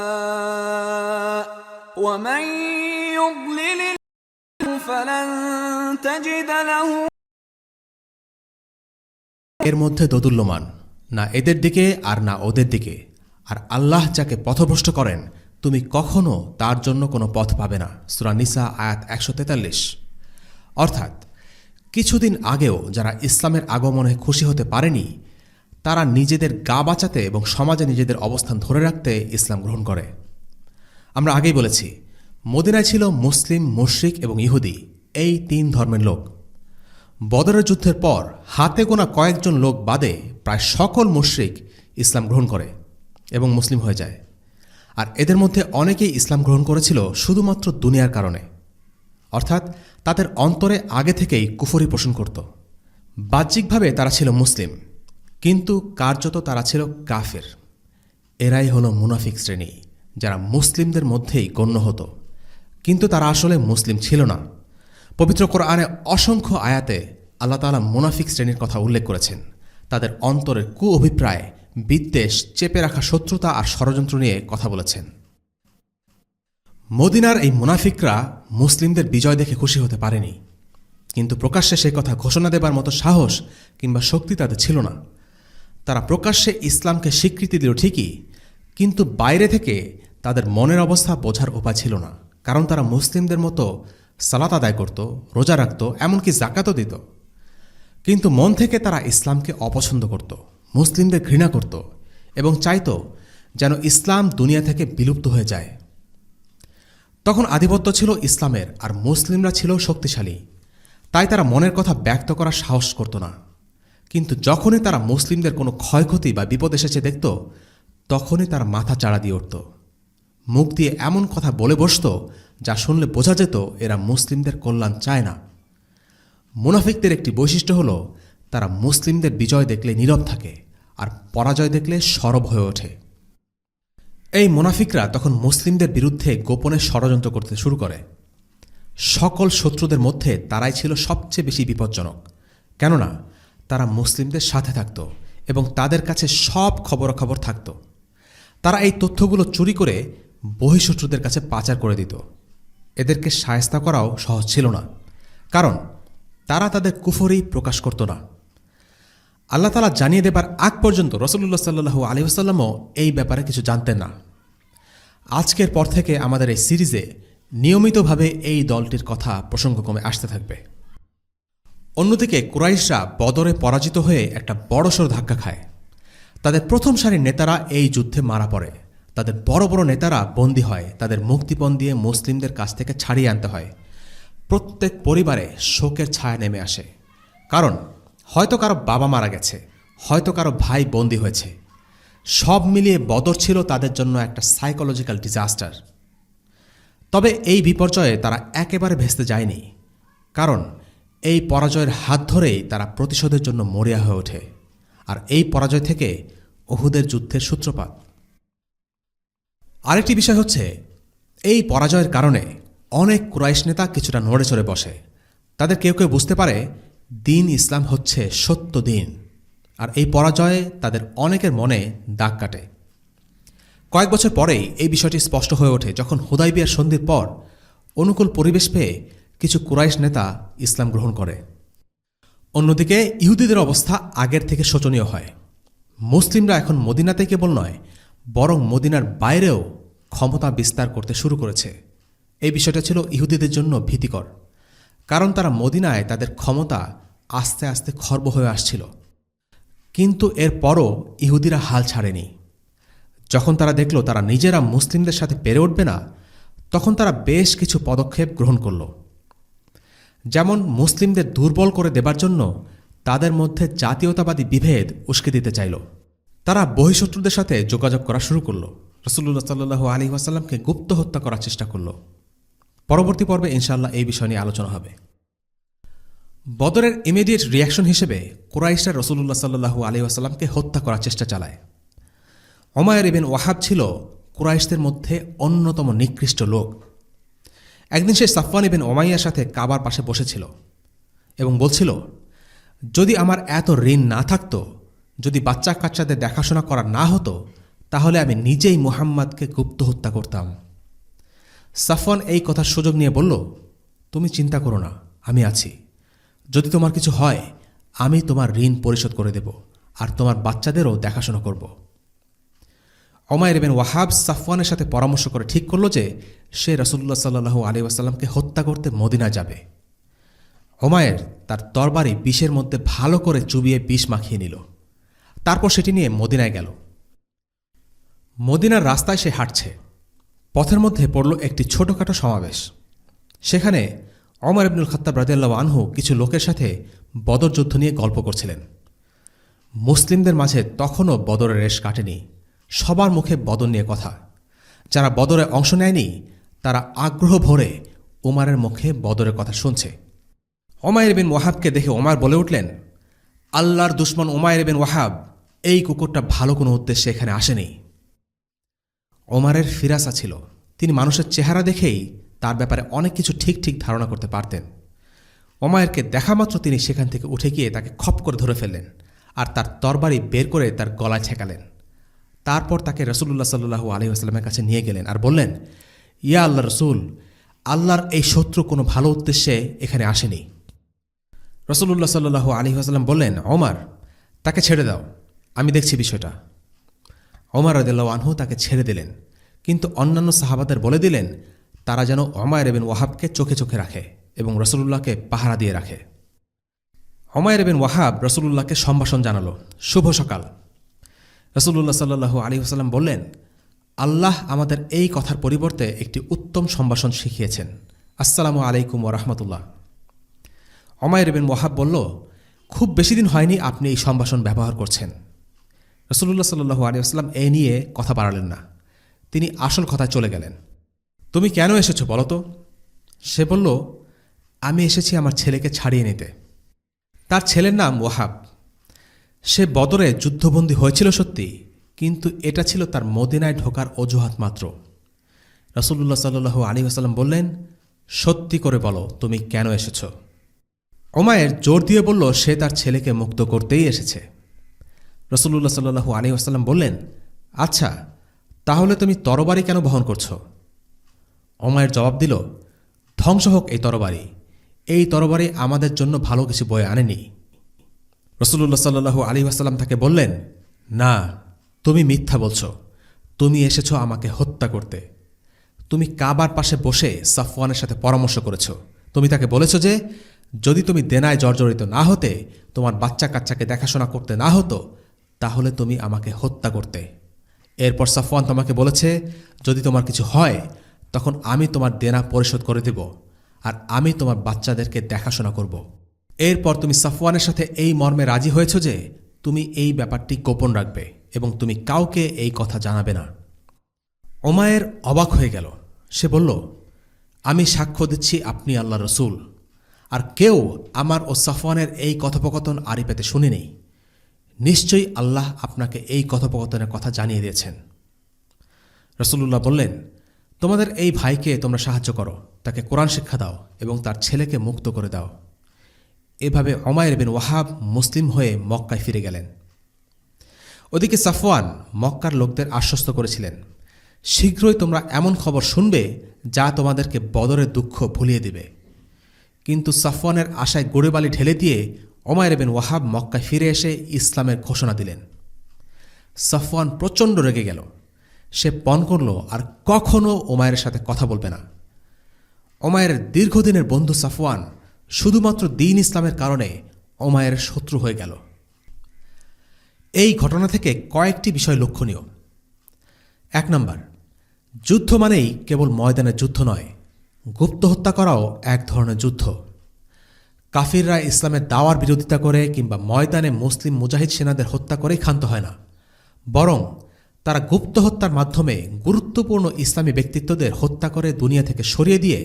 ومن يضلل الله فلن تجد له। এর মধ্যে দোদুল্যমান, না এদের দিকে আর না ওদের দিকে। আর আল্লাহ যাকে পথভ্রষ্ট করেন তুমি কখনো তার জন্য কোনো পথ পাবে না। সূরা নিসা আয়াত 143। অর্থাৎ কিছুদিন আগেও যারা ইসলামের আগমনে খুশি হতে পারেনি তারা নিজেদের গা বাঁচাতে এবং সমাজে নিজেদের অবস্থান ধরে রাখতে ইসলাম গ্রহণ করে। আমরা আগেই বলেছি, মদিনায় ছিল মুসলিম, মুশরিক এবং ইহুদি, এই 3 ধর্মের লোক। বদরের যুদ্ধের পর হাতে গোনা কয়েকজন লোক বাদে প্রায় সকল মুশরিক ইসলাম গ্রহণ করে এবং মুসলিম হয়ে যায়। আর এদের মধ্যে অনেকেই ইসলাম গ্রহণ করেছিল শুধুমাত্র দুনিয়ার কারণে, অর্থাৎ তাদের অন্তরে আগে থেকেই কুফরি পোষণ করত। বাহ্যিকভাবে তারা ছিল মুসলিম, কিন্তু কার্যত তারা ছিল কাফের। এরাই হলো মুনাফিক শ্রেণী, যারা মুসলিমদের মধ্যেই গণ্য হতো, কিন্তু তারা আসলে মুসলিম ছিল না। পবিত্র কোরআনে অসংখ্য আয়াতে আল্লাহ তাআলা মুনাফিক শ্রেণীর কথা উল্লেখ করেছেন। তাদের অন্তরের অভিপ্রায়, বিদ্বেষ, চেপে রাখা শত্রুতা আর ষড়যন্ত্র নিয়ে কথা বলেছেন। মদিনার এই মুনাফিকরা মুসলিমদের বিজয় দেখে খুশি হতে পারেনি, কিন্তু প্রকাশ্যে সে কথা ঘোষণা দেবার মতো সাহস কিংবা শক্তি তাদের ছিল না। তারা প্রকাশ্যে ইসলামকে স্বীকৃতি দিল ঠিকই, কিন্তু বাইরে থেকে তাদের মনের অবস্থা বোঝার উপায় ছিল না, কারণ তারা মুসলিমদের মতো সালাত আদায় করত, রোজা রাখত, এমনকি যাকাতও দিত, কিন্তু মন থেকে তারা ইসলামকে অপছন্দ করত, মুসলিমদের ঘৃণা করত এবং চাইত যেন ইসলাম দুনিয়া থেকে বিলুপ্ত হয়ে যায়। তখন আধিপত্য ছিল ইসলামের আর মুসলিমরা ছিল শক্তিশালী, তাই তারা মনের কথা ব্যক্ত করার সাহস করত না। কিন্তু যখনই তারা মুসলিমদের কোনো ক্ষয়ক্ষতি বা বিপদ এসেছে দেখত, তখনই তারা মাথা চাড়া দিয়ে উঠত, মুখ দিয়ে এমন কথা বলে বসত যা শুনলে বোঝা যেত এরা মুসলিমদের কল্যাণ চায় না। মুনাফিকদের একটি বৈশিষ্ট্য হল তারা মুসলিমদের বিজয় দেখলে নীরব থাকে আর পরাজয় দেখলে সরব হয়ে ওঠে। এই মুনাফিকরা তখন মুসলিমদের বিরুদ্ধে গোপনে ষড়যন্ত্র করতে শুরু করে। সকল শত্রুদের মধ্যে তারাই ছিল সবচেয়ে বেশি বিপজ্জনক, কেননা তারা মুসলিমদের সাথে থাকত এবং তাদের কাছে সব খবরাখবর থাকত। তারা এই তথ্যগুলো চুরি করে বহিঃশত্রুদের কাছে পাচার করে দিত। এদেরকে শায়েস্তা করাও সহজ ছিল না, কারণ তারা তাদের কুফরি প্রকাশ করত না। আল্লাহ তাআলা জানিয়ে দেবার আগ পর্যন্ত রাসূলুল্লাহ সাল্লাল্লাহু আলাইহি ওয়াসাল্লামও এই ব্যাপারে কিছু জানতেন না। আজকের পর থেকে আমাদের এই সিরিজে নিয়মিতভাবে এই দলটির কথা প্রসঙ্গক্রমে আসতে থাকবে। অন্যদিকে কুরাইশরা বদরে পরাজিত হয়ে একটা বড়সড় ধাক্কা খায়। তাদের প্রথম সারির নেতারা এই যুদ্ধে মারা পড়ে, তাদের বড় বড় নেতারা বন্দী হয়, তাদের মুক্তিপণ দিয়ে মুসলিমদের কাছ থেকে ছাড়িয়ে আনতে হয়। প্রত্যেক পরিবারে শোকের ছায়া নেমে আসে, কারণ হয়তো কারো বাবা মারা গেছে, হয়তো কারো ভাই বন্দী হয়েছে। সব মিলিয়ে বদর ছিল তাদের জন্য একটা সাইকোলজিক্যাল ডিজাস্টার। তবে এই বিপর্যয়ে তারা একেবারে ভেস্তে যায়নি, কারণ এই পরাজয়ের হাত ধরেই তারা প্রতিশোধের জন্য মরিয়া হয়ে ওঠে, আর এই পরাজয় থেকে উহুদের যুদ্ধের সূত্রপাত। আরেকটি বিষয় হচ্ছে, এই পরাজয়ের কারণে অনেক কুরাইশ নেতা কিছুটা নড়ে চড়ে বসে। তাদের কেউ কেউ বুঝতে পারে দিন ইসলাম হচ্ছে সত্য দিন, আর এই পরাজয়ে তাদের অনেকের মনে দাগ কাটে। কয়েক বছর পরেই এই বিষয়টি স্পষ্ট হয়ে ওঠে, যখন হুদাইবিয়ার সন্ধির পর অনুকূল পরিবেশ পেয়ে কিছু কুরাইশ নেতা ইসলাম গ্রহণ করে। অন্যদিকে ইহুদিদের অবস্থা আগের থেকে শোচনীয় হয়। মুসলিমরা এখন মদিনাতে কেবল নয়, বরং মদিনার বাইরেও ক্ষমতা বিস্তার করতে শুরু করেছে। এই বিষয়টা ছিল ইহুদিদের জন্য ভীতিকর, কারণ তারা মদিনায় তাদের ক্ষমতা আস্তে আস্তে খর্ব হয়ে আসছিল। কিন্তু এরপরও ইহুদিরা হাল ছাড়েনি। যখন তারা দেখল তারা নিজেরা মুসলিমদের সাথে পেরে উঠবে না, তখন তারা বেশ কিছু পদক্ষেপ গ্রহণ করল। যেমন মুসলিমদের দুর্বল করে দেবার জন্য তাদের মধ্যে জাতীয়তাবাদী বিভেদ উস্কে দিতে চাইল। তারা বহিঃশত্রুদের সাথে যোগাযোগ করা শুরু করল, রাসূলুল্লাহ সাল্লাল্লাহু আলাইহি ওয়াসাল্লামকে গুপ্ত হত্যা করার চেষ্টা করল। পরবর্তী পর্বে ইনশাআল্লাহ এই বিষয় নিয়ে আলোচনা হবে। বদরের ইমিডিয়েট রিয়াকশন হিসেবে কুরাইশরা রাসূলুল্লাহ সাল্লাল্লাহু আলাইহি ওয়াসাল্লামকে হত্যা করার চেষ্টা চালায়। উমাইর ইবনে ওয়াহাব ছিল কুরাইশদের মধ্যে অন্যতম নিকৃষ্ট লোক। একদিন সে সাফওয়ান ইবনে উমাইয়ার সাথে কাবার পাশে বসেছিল এবং বলছিল, যদি আমার এত ঋণ না থাকতো, যদি বাচ্চা কাচ্চাদের দেখাশোনা করা না হতো, তাহলে আমি নিজেই মুহাম্মাদকে গুপ্ত হত্যা করতাম। সাফওয়ান এই কথার সুযোগ নিয়ে বলল, তুমি চিন্তা করো না, আমি আছি। যদি তোমার কিছু হয়, আমি তোমার ঋণ পরিশোধ করে দেব, আর তোমার বাচ্চাদেরও দেখাশোনা করব। উমাইর ইবনে ওয়াহাব সাফওয়ানের সাথে পরামর্শ করে ঠিক করল যে সে রাসূলুল্লাহ সাল্লাল্লাহু আলাইহি ওয়াসাল্লামকে হত্যা করতে মদিনা যাবে। উমাইর তার তরবারি বিষের মধ্যে ভালো করে চুবিয়ে বিষ মাখিয়ে নিল, তারপর সেটি নিয়ে মদিনায় গেল। মদিনার রাস্তায় সে হাঁটছে, পথের মধ্যে পড়ল একটি ছোটখাটো সমাবেশ। সেখানে ওমর ইবনুল খাত্তাব রাদিয়াল্লাহু আনহু কিছু লোকের সাথে বদর যুদ্ধ নিয়ে গল্প করছিলেন। মুসলিমদের মাঝে তখনও বদরের রেশ কাটেনি, সবার মুখে বদর নিয়ে কথা। যারা বদরে অংশ নেয়নি তারা আগ্রহ ভরে উমারের মুখে বদরের কথা শুনছে। উমাইর বিন ওয়াহাবকে দেখে ওমর বলে উঠলেন, আল্লাহর দুশমন উমাইর বিন ওয়াহাব, এই কুকুরটা ভালো কোনো উদ্দেশ্যে এখানে আসেনি। ওমরের ফিরাসা ছিল, তিনি মানুষের চেহারা দেখেই তার ব্যাপারে অনেক কিছু ঠিক ঠিক ধারণা করতে পারতেন। উমাইরকে দেখা মাত্র তিনি সেখান থেকে উঠে গিয়ে তাকে খপ করে ধরে ফেললেন, আর তার তরবারি বের করে তার গলায় ছেঁকালেন। তারপর তাকে রাসূলুল্লাহ সাল্লাল্লাহু আলাইহি ওয়াসাল্লামের কাছে নিয়ে গেলেন আর বললেন, ইয়া আল্লাহ রসুল, আল্লাহর এই শত্রু কোনো ভালো উদ্দেশ্যে এখানে আসেনি। রাসূলুল্লাহ সাল্লাল্লাহু আলাইহি ওয়াসাল্লাম বললেন, ওমর, তাকে ছেড়ে দাও, আমি দেখছি বিষয়টা। ওমর রাদিয়াল্লাহু আনহু তাকে ছেড়ে দিলেন, কিন্তু অন্যান্য সাহাবাদের বলে দিলেন তারা যেন উমাইর ইবনে ওয়াহাবকে চোখে চোখে রাখে এবং রাসূলুল্লাহকে পাহারা দিয়ে রাখে। উমাইর ইবনে ওয়াহাব রাসূলুল্লাহকে সম্ভাষণ জানালো, শুভ সকাল। রাসূলুল্লাহ সাল্লাল্লাহু আলাইহি ওয়াসাল্লাম বললেন, আল্লাহ আমাদের এই কথার পরিবর্তে একটি উত্তম সম্ভাষণ শিখিয়েছেন, আসসালামু আলাইকুম ওয়া রাহমাতুল্লাহ। উমাইর ইবনে ওয়াহাব বলল, খুব বেশি দিন হয়নি আপনি এই সম্ভাষণ ব্যবহার করছেন। রাসূলুল্লাহ সাল্লাল্লাহু আলাইহি ওয়াসাল্লাম এই নিয়ে কথা বাড়ালেন না, তিনি আসল কথায় চলে গেলেন। তুমি কেন এসেছো বলো তো? সে বলল, আমি এসেছি আমার ছেলেকে ছাড়িয়ে নিতে। তার ছেলের নাম ওয়াহাব। সে বদরে যুদ্ধবন্দী হয়েছিল সত্যি, কিন্তু এটা ছিল তার মদিনায় ঢোকার অজুহাত মাত্র। রাসূলুল্লাহ সাল্লাল্লাহু আলাইহি ওয়াসাল্লাম বললেন, সত্যি করে বলো তুমি কেন এসেছ? উমাইর জোর দিয়ে বলল সে তার ছেলেকে মুক্ত করতেই এসেছে। রাসূলুল্লাহ সাল্লাল্লাহু আলাইহি ওয়াসাল্লাম বললেন, আচ্ছা, তাহলে তুমি তরবারি কেন বহন করছো? উমাইর জবাব দিল, ধ্বংস হোক এই তরবারি, এই তরবারি আমাদের জন্য ভালো কিছু বয়ে আনেনি। রাসূলুল্লাহ সাল্লাল্লাহু আলাইহি ওয়াসাল্লাম তাকে বললেন, না, তুমি মিথ্যা বলছো, তুমি এসেছো আমাকে হত্যা করতে। তুমি কাবার পাশে বসে সাফওয়ানের সাথে পরামর্শ করেছ। তুমি তাকে বলেছ যে যদি তুমি দেনায় জর্জরিত না হতে, তোমার বাচ্চা কাচ্চাকে দেখাশোনা করতে না হতো, তাহলে তুমি আমাকে হত্যা করতে। এরপর সাফওয়ান তোমাকে বলেছে যদি তোমার কিছু হয় তখন আমি তোমার দেনা পরিশোধ করে দেব, আর আমি তোমার বাচ্চাদেরকে দেখাশোনা করব। এরপর তুমি সাফওয়ানের সাথে এই মর্মে রাজি হয়েছ যে তুমি এই ব্যাপারটি গোপন রাখবে এবং তুমি কাউকে এই কথা জানাবে না। ওমায়ের অবাক হয়ে গেল। সে বলল, আমি সাক্ষ্য দিচ্ছি আপনি আল্লাহ রসুল, আর কেউ আমার ও সাফওয়ানের এই কথোপকথন আড়ি পেতে শুনেনি। নিশ্চয়ই আল্লাহ আপনাকে এই কথোপকথনের কথা জানিয়ে দিয়েছেন। রসুল্লাহ বললেন, তোমাদের এই ভাইকে তোমরা সাহায্য করো, তাকে কোরআন শিক্ষা দাও এবং তার ছেলেকে মুক্ত করে দাও। এভাবে উমাইর বিন ওয়াহাব মুসলিম হয়ে মক্কায় ফিরে গেলেন। ওদিকে সাফওয়ান মক্কার লোকদের আশ্বস্ত করেছিলেন, শীঘ্রই তোমরা এমন খবর শুনবে যা তোমাদেরকে বদরের দুঃখ ভুলিয়ে দিবে। কিন্তু সাফওয়ানের আশায় গুড়েবালি ঢেলে দিয়ে উমাইর বিন ওয়াহাব মক্কায় ফিরে এসে ইসলামের ঘোষণা দিলেন। সাফওয়ান প্রচণ্ড রেগে গেল। সে পণ করল আর কখনও উমাইরের সাথে কথা বলবে না। উমাইরের দীর্ঘদিনের বন্ধু সাফওয়ান শুধুমাত্র দ্বীন ইসলামের কারণে উমাইরের শত্রু হয়ে গেল। এই ঘটনা থেকে কয়েকটি বিষয় লক্ষণীয়। 1 নম্বর, যুদ্ধ মানেই কেবল ময়দানের যুদ্ধ নয়, গুপ্ত হত্যা করাও এক ধরনের যুদ্ধ। কাফিররা ইসলামের দাওয়ার বিরোধিতা করে কিংবা ময়দানে মুসলিম মুজাহিদ সেনাদের হত্যা করেই ক্ষান্ত হয় না, বরং তারা গুপ্ত হত্যার মাধ্যমে গুরুত্বপূর্ণ ইসলামী ব্যক্তিত্বদের হত্যা করে দুনিয়া থেকে সরিয়ে দিয়ে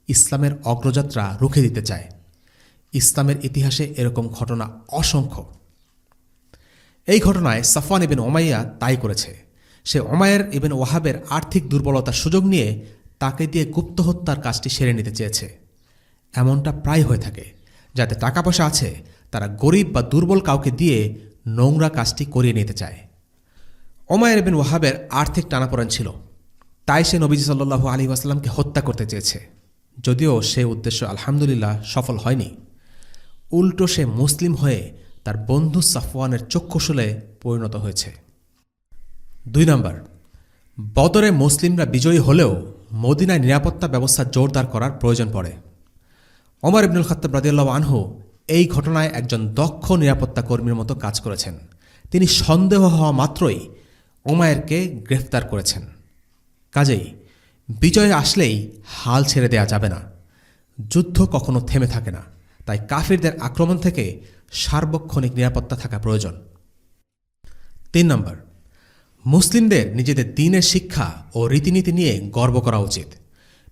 ইসলামের অগ্রযাত্রা রুখে দিতে চায়। ইসলামের ইতিহাসে এরকম ঘটনা অসংখ্য। এই ঘটনায় সাফওয়ান ইবনে উমাইয়া তাই করেছে। সে উমাইর ইবনে ওয়াহাবের আর্থিক দুর্বলতার সুযোগ নিয়ে তাকে দিয়ে গুপ্ত হত্যার কাজটি সেরে নিতে চেয়েছে। এমনটা প্রায় হয়ে থাকে। যাতে টাকা পয়সা আছে তারা গরিব বা দুর্বল কাউকে দিয়ে নোংরা কাজটি করিয়ে নিতে চায়। উমাইর ইবনে ওয়াহাবের আর্থিক টানাপোড়েন ছিল, তাই সে নবীজি সাল্লাল্লাহু আলাইহি ওয়াসাল্লামকে হত্যা করতে চেয়েছে। যদিও সে উদ্দেশ্য আলহামদুলিল্লাহ সফল হয়নি। উল্টো সে মুসলিম হয়ে তার বন্ধু সাফওয়ানের চক্ষুশূলে পরিণত হয়েছে। 2 নম্বর, বদরে মুসলিমরা বিজয়ী হলেও মদিনায় নিরাপত্তা ব্যবস্থা জোরদার করার প্রয়োজন পড়ে। ওমর ইবনুল খাত্তাব রাদিয়াল্লাহু আনহু এই ঘটনায় একজন দক্ষ নিরাপত্তা কর্মীর মতো কাজ করেছেন। তিনি সন্দেহ হওয়া মাত্রই উমাইরকে গ্রেফতার করেছেন। কাজেই বিজয় আসলেই হাল ছেড়ে দেয়া যাবে না। যুদ্ধ কখনো থেমে থাকে না, তাই কাফিরদের আক্রমণ থেকে সার্বক্ষণিক নিরাপত্তা থাকা প্রয়োজন। 3 নম্বর, মুসলিমদের নিজেদের দ্বীনের শিক্ষা ও রীতিনীতি নিয়ে গর্ব করা উচিত,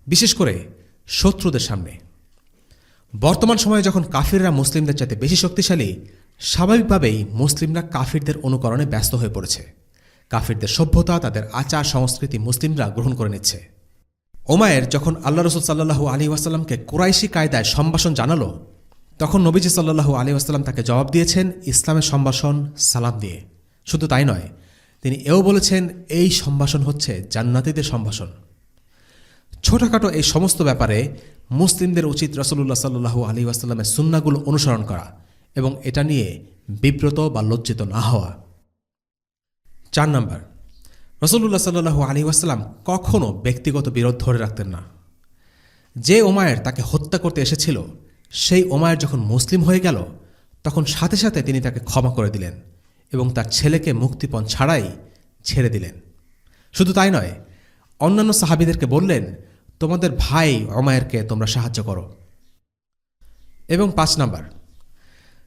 বিশেষ করে শত্রুদের সামনে। বর্তমান সময়ে যখন কাফিররা মুসলিমদের চাইতে বেশি শক্তিশালী, স্বাভাবিকভাবেই মুসলিমরা কাফিরদের অনুকরণে ব্যস্ত হয়ে পড়েছে। কাফিরদের সভ্যতা, তাদের আচার সংস্কৃতি মুসলিমরা গ্রহণ করে নিচ্ছে। উমাইর যখন আল্লাহ রসুল সাল্লাল্লাহু আলাইহি ওয়াসাল্লামকে কুরাইশি কায়দায় সম্ভাষণ জানালো, তখন নবীজি সাল্লাল্লাহু আলাইহি ওয়াসাল্লাম তাকে জবাব দিয়েছেন ইসলামের সম্ভাষণ সালাম দিয়ে। শুধু তাই নয়, তিনি এও বলেছেন এই সম্ভাষণ হচ্ছে জান্নাতীদের সম্ভাষণ। ছোটখাটো এই সমস্ত ব্যাপারে মুসলিমদের উচিত রাসূলুল্লাহ সাল্লাল্লাহু আলাইহি ওয়াসাল্লামের সুন্নাহগুলো অনুসরণ করা এবং এটা নিয়ে বিব্রত বা লজ্জিত না হওয়া। 4 নম্বর, রাসূলুল্লাহ সাল্লাল্লাহু আলাইহি ওয়াসাল্লাম কখনো ব্যক্তিগত বিরোধ ধরে রাখতেন না। যে উমাইর তাকে হত্যা করতে এসেছিল, সেই উমাইর যখন মুসলিম হয়ে গেল, তখন সাথে সাথে তিনি তাকে ক্ষমা করে দিলেন এবং তার ছেলেকে মুক্তিপণ ছাড়াই ছেড়ে দিলেন। শুধু তাই নয়, অন্যান্য সাহাবীদেরকে বললেন তোমাদের ভাই উমাইরকে তোমরা সাহায্য করো। এবং 5 নম্বর,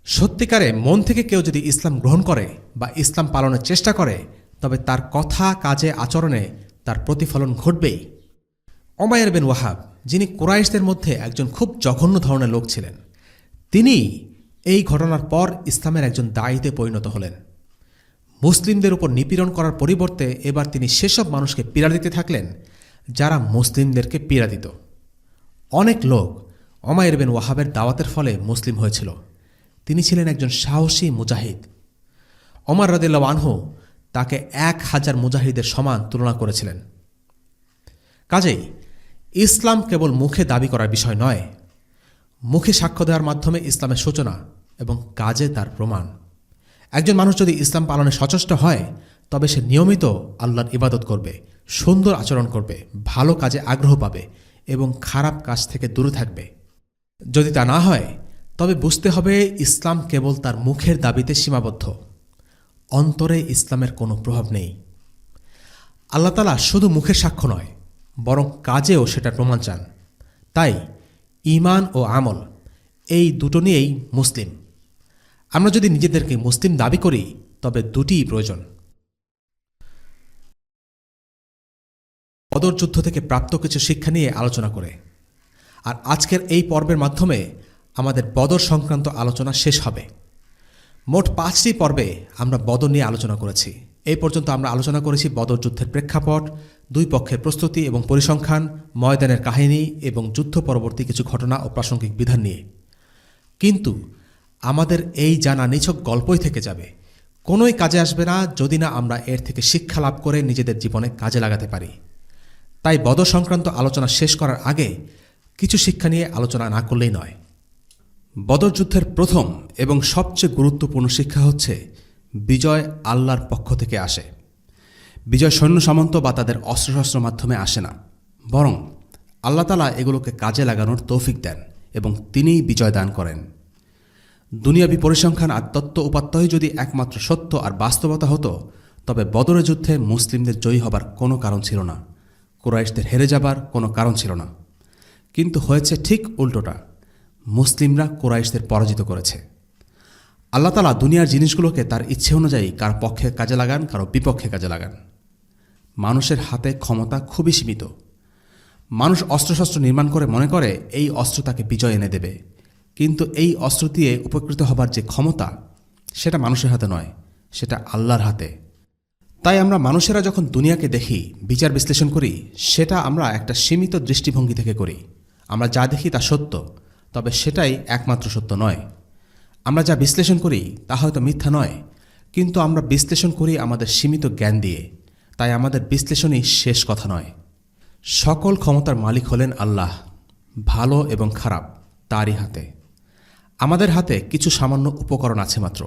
সত্যিকারে মন থেকে কেউ যদি ইসলাম গ্রহণ করে বা ইসলাম পালনের চেষ্টা করে, তবে তার কথা, কাজে, আচরণে তার প্রতিফলন ঘটবেই। উমাইর বিন ওয়াহাব, যিনি কুরাইশদের মধ্যে একজন খুব জঘন্য ধরনের লোক ছিলেন, তিনি এই ঘটনার পর ইসলামের একজন দায়ীতে পরিণত হলেন। মুসলিমদের উপর নিপীড়ন করার পরিবর্তে এবার তিনি সেসব মানুষকে পীড়া দিতে থাকলেন যারা মুসলিমদেরকে পীড়া দিত। অনেক লোক উমাইর বিন ওয়াহাবের দাওয়াতের ফলে মুসলিম হয়েছিল। তিনি ছিলেন একজন সাহসী মুজাহিদ। ওমর রাদিয়াল্লাহু আনহু তাকে 1000 মুজাহিদের সমান তুলনা করেছিলেন। কাজেই ইসলাম কেবল মুখে দাবি করার বিষয় নয়, মুখে সাক্ষ্য দেওয়ার মাধ্যমে ইসলামের সূচনা এবং কাজে তার প্রমাণ। একজন মানুষ যদি ইসলাম পালনে সচেষ্ট হয়, তবে সে নিয়মিত আল্লাহর ইবাদত করবে, সুন্দর আচরণ করবে, ভালো কাজে আগ্রহ পাবে এবং খারাপ কাজ থেকে দূরে থাকবে। যদি তা না হয় তবে বুঝতে হবে ইসলাম কেবল তার মুখের দাবিতে সীমাবদ্ধ, অন্তরে ইসলামের কোনো প্রভাব নেই। আল্লাহ তাআলা শুধু মুখের সাক্ষ্য নয়, বরং কাজেও সেটার প্রমাণ চান। তাই ঈমান ও আমল এই দুটো নিয়েই মুসলিম। আমরা যদি নিজেদেরকে মুসলিম দাবি করি তবে দুটিই প্রয়োজন। বদর যুদ্ধ থেকে প্রাপ্ত কিছু শিক্ষা নিয়ে আলোচনা করে, আর আজকের এই পর্বের মাধ্যমে আমাদের বদর সংক্রান্ত আলোচনা শেষ হবে। মোট 5টি পর্বে আমরা বদর নিয়ে আলোচনা করেছি। এই পর্যন্ত আমরা আলোচনা করেছি বদর যুদ্ধের প্রেক্ষাপট, দুই পক্ষের প্রস্তুতি এবং পরিসংখ্যান, ময়দানের কাহিনী এবং যুদ্ধ পরবর্তী কিছু ঘটনা ও প্রাসঙ্গিক বিধান নিয়ে। কিন্তু আমাদের এই জানা নিছক গল্পই থেকে যাবে, কোনোই কাজে আসবে না যদি না আমরা এর থেকে শিক্ষা লাভ করে নিজেদের জীবনে কাজে লাগাতে পারি। তাই বদর সংক্রান্ত আলোচনা শেষ করার আগে কিছু শিক্ষা নিয়ে আলোচনা না করলেই নয়। বদর যুদ্ধের প্রথম এবং সবচেয়ে গুরুত্বপূর্ণ শিক্ষা হচ্ছে বিজয় আল্লাহর পক্ষ থেকে আসে। বিজয় সৈন্য সামন্ত বা তাদের অস্ত্রশস্ত্র মাধ্যমে আসে না, বরং আল্লাহ তাআলা এগুলোকে কাজে লাগানোর তৌফিক দেন এবং তিনিই বিজয় দান করেন। দুনিয়াবি পরিসংখ্যান আর তত্ত্ব উপাত্তই যদি একমাত্র সত্য আর বাস্তবতা হতো তবে বদরের যুদ্ধে মুসলিমদের জয়ী হবার কোনো কারণ ছিল না, কুরাইশদের হেরে যাবার কোনো কারণ ছিল না। কিন্তু হয়েছে ঠিক উল্টোটা, মুসলিমরা কুরাইশদের পরাজিত করেছে। আল্লাহ তাআলা দুনিয়ার জিনিসগুলোকে তার ইচ্ছে অনুযায়ী কার পক্ষে কাজে লাগান, কারো বিপক্ষে কাজে লাগান। মানুষের হাতে ক্ষমতা খুবই সীমিত। মানুষ অস্ত্রশস্ত্র নির্মাণ করে মনে করে এই অস্ত্র তাকে বিজয় এনে দেবে, কিন্তু এই অস্ত্র দিয়ে উপকৃত হবার যে ক্ষমতা সেটা মানুষের হাতে নয়, সেটা আল্লাহর হাতে। তাই আমরা মানুষেরা যখন দুনিয়াকে দেখি, বিচার বিশ্লেষণ করি, সেটা আমরা একটা সীমিত দৃষ্টিভঙ্গি থেকে করি। আমরা যা দেখি তা সত্য, তবে সেটাই একমাত্র সত্য নয়। আমরা যা বিশ্লেষণ করি তা হয়তো মিথ্যা নয়, কিন্তু আমরা বিশ্লেষণ করি আমাদের সীমিত জ্ঞান দিয়ে। তাই আমাদের বিশ্লেষণই শেষ কথা নয়। সকল ক্ষমতার মালিক হলেন আল্লাহ, ভালো এবং খারাপ তারই হাতে। আমাদের হাতে কিছু সামান্য উপকরণ আছে মাত্র,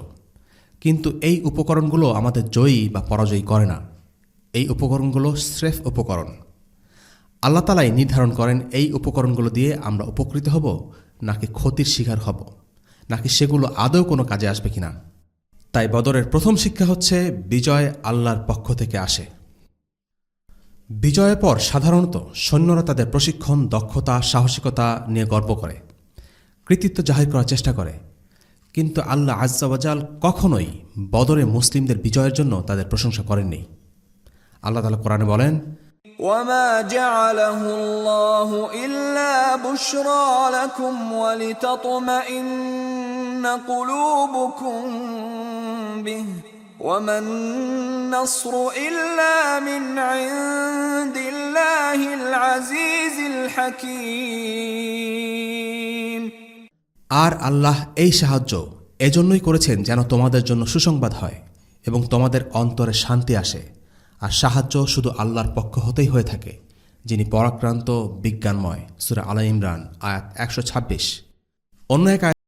কিন্তু এই উপকরণগুলো আমাদের জয়ী বা পরাজয়ী করে না। এই উপকরণগুলো স্রেফ উপকরণ। আল্লাহ তাআলাই নির্ধারণ করেন এই উপকরণগুলো দিয়ে আমরা উপকৃত হব নাকি ক্ষতির শিকার হব, নাকি সেগুলো আদৌ কোনো কাজে আসবে কিনা। তাই বদরের প্রথম শিক্ষা হচ্ছে বিজয় আল্লাহর পক্ষ থেকে আসে। বিজয়ের পর সাধারণত সৈন্যরা তাদের প্রশিক্ষণ, দক্ষতা, সাহসিকতা নিয়ে গর্ব করে, কৃতিত্ব জাহির করার চেষ্টা করে। কিন্তু আল্লাহ আজ্জা ওয়া জাল কখনোই বদরে মুসলিমদের বিজয়ের জন্য তাদের প্রশংসা করেননি। আল্লাহ তাআলা কোরআনে বলেন, وما جعله الله إلا بشرى لكم ولتطمئن قلوبكم به وما النصر إلا من عند الله العزيز الحكيم। আর আল্লাহ এই সাহায্য এজন্যই করেছেন যেন তোমাদের জন্য সুসংবাদ হয় এবং তোমাদের অন্তরে শান্তি আসে। আর সাহায্য শুধু আল্লাহর পক্ষ হতেই হয়ে থাকে, যিনি পরাক্রান্ত, বিজ্ঞানময়। সূরা আলে ইমরান আয়াত 126। অন্য এক আয়াত,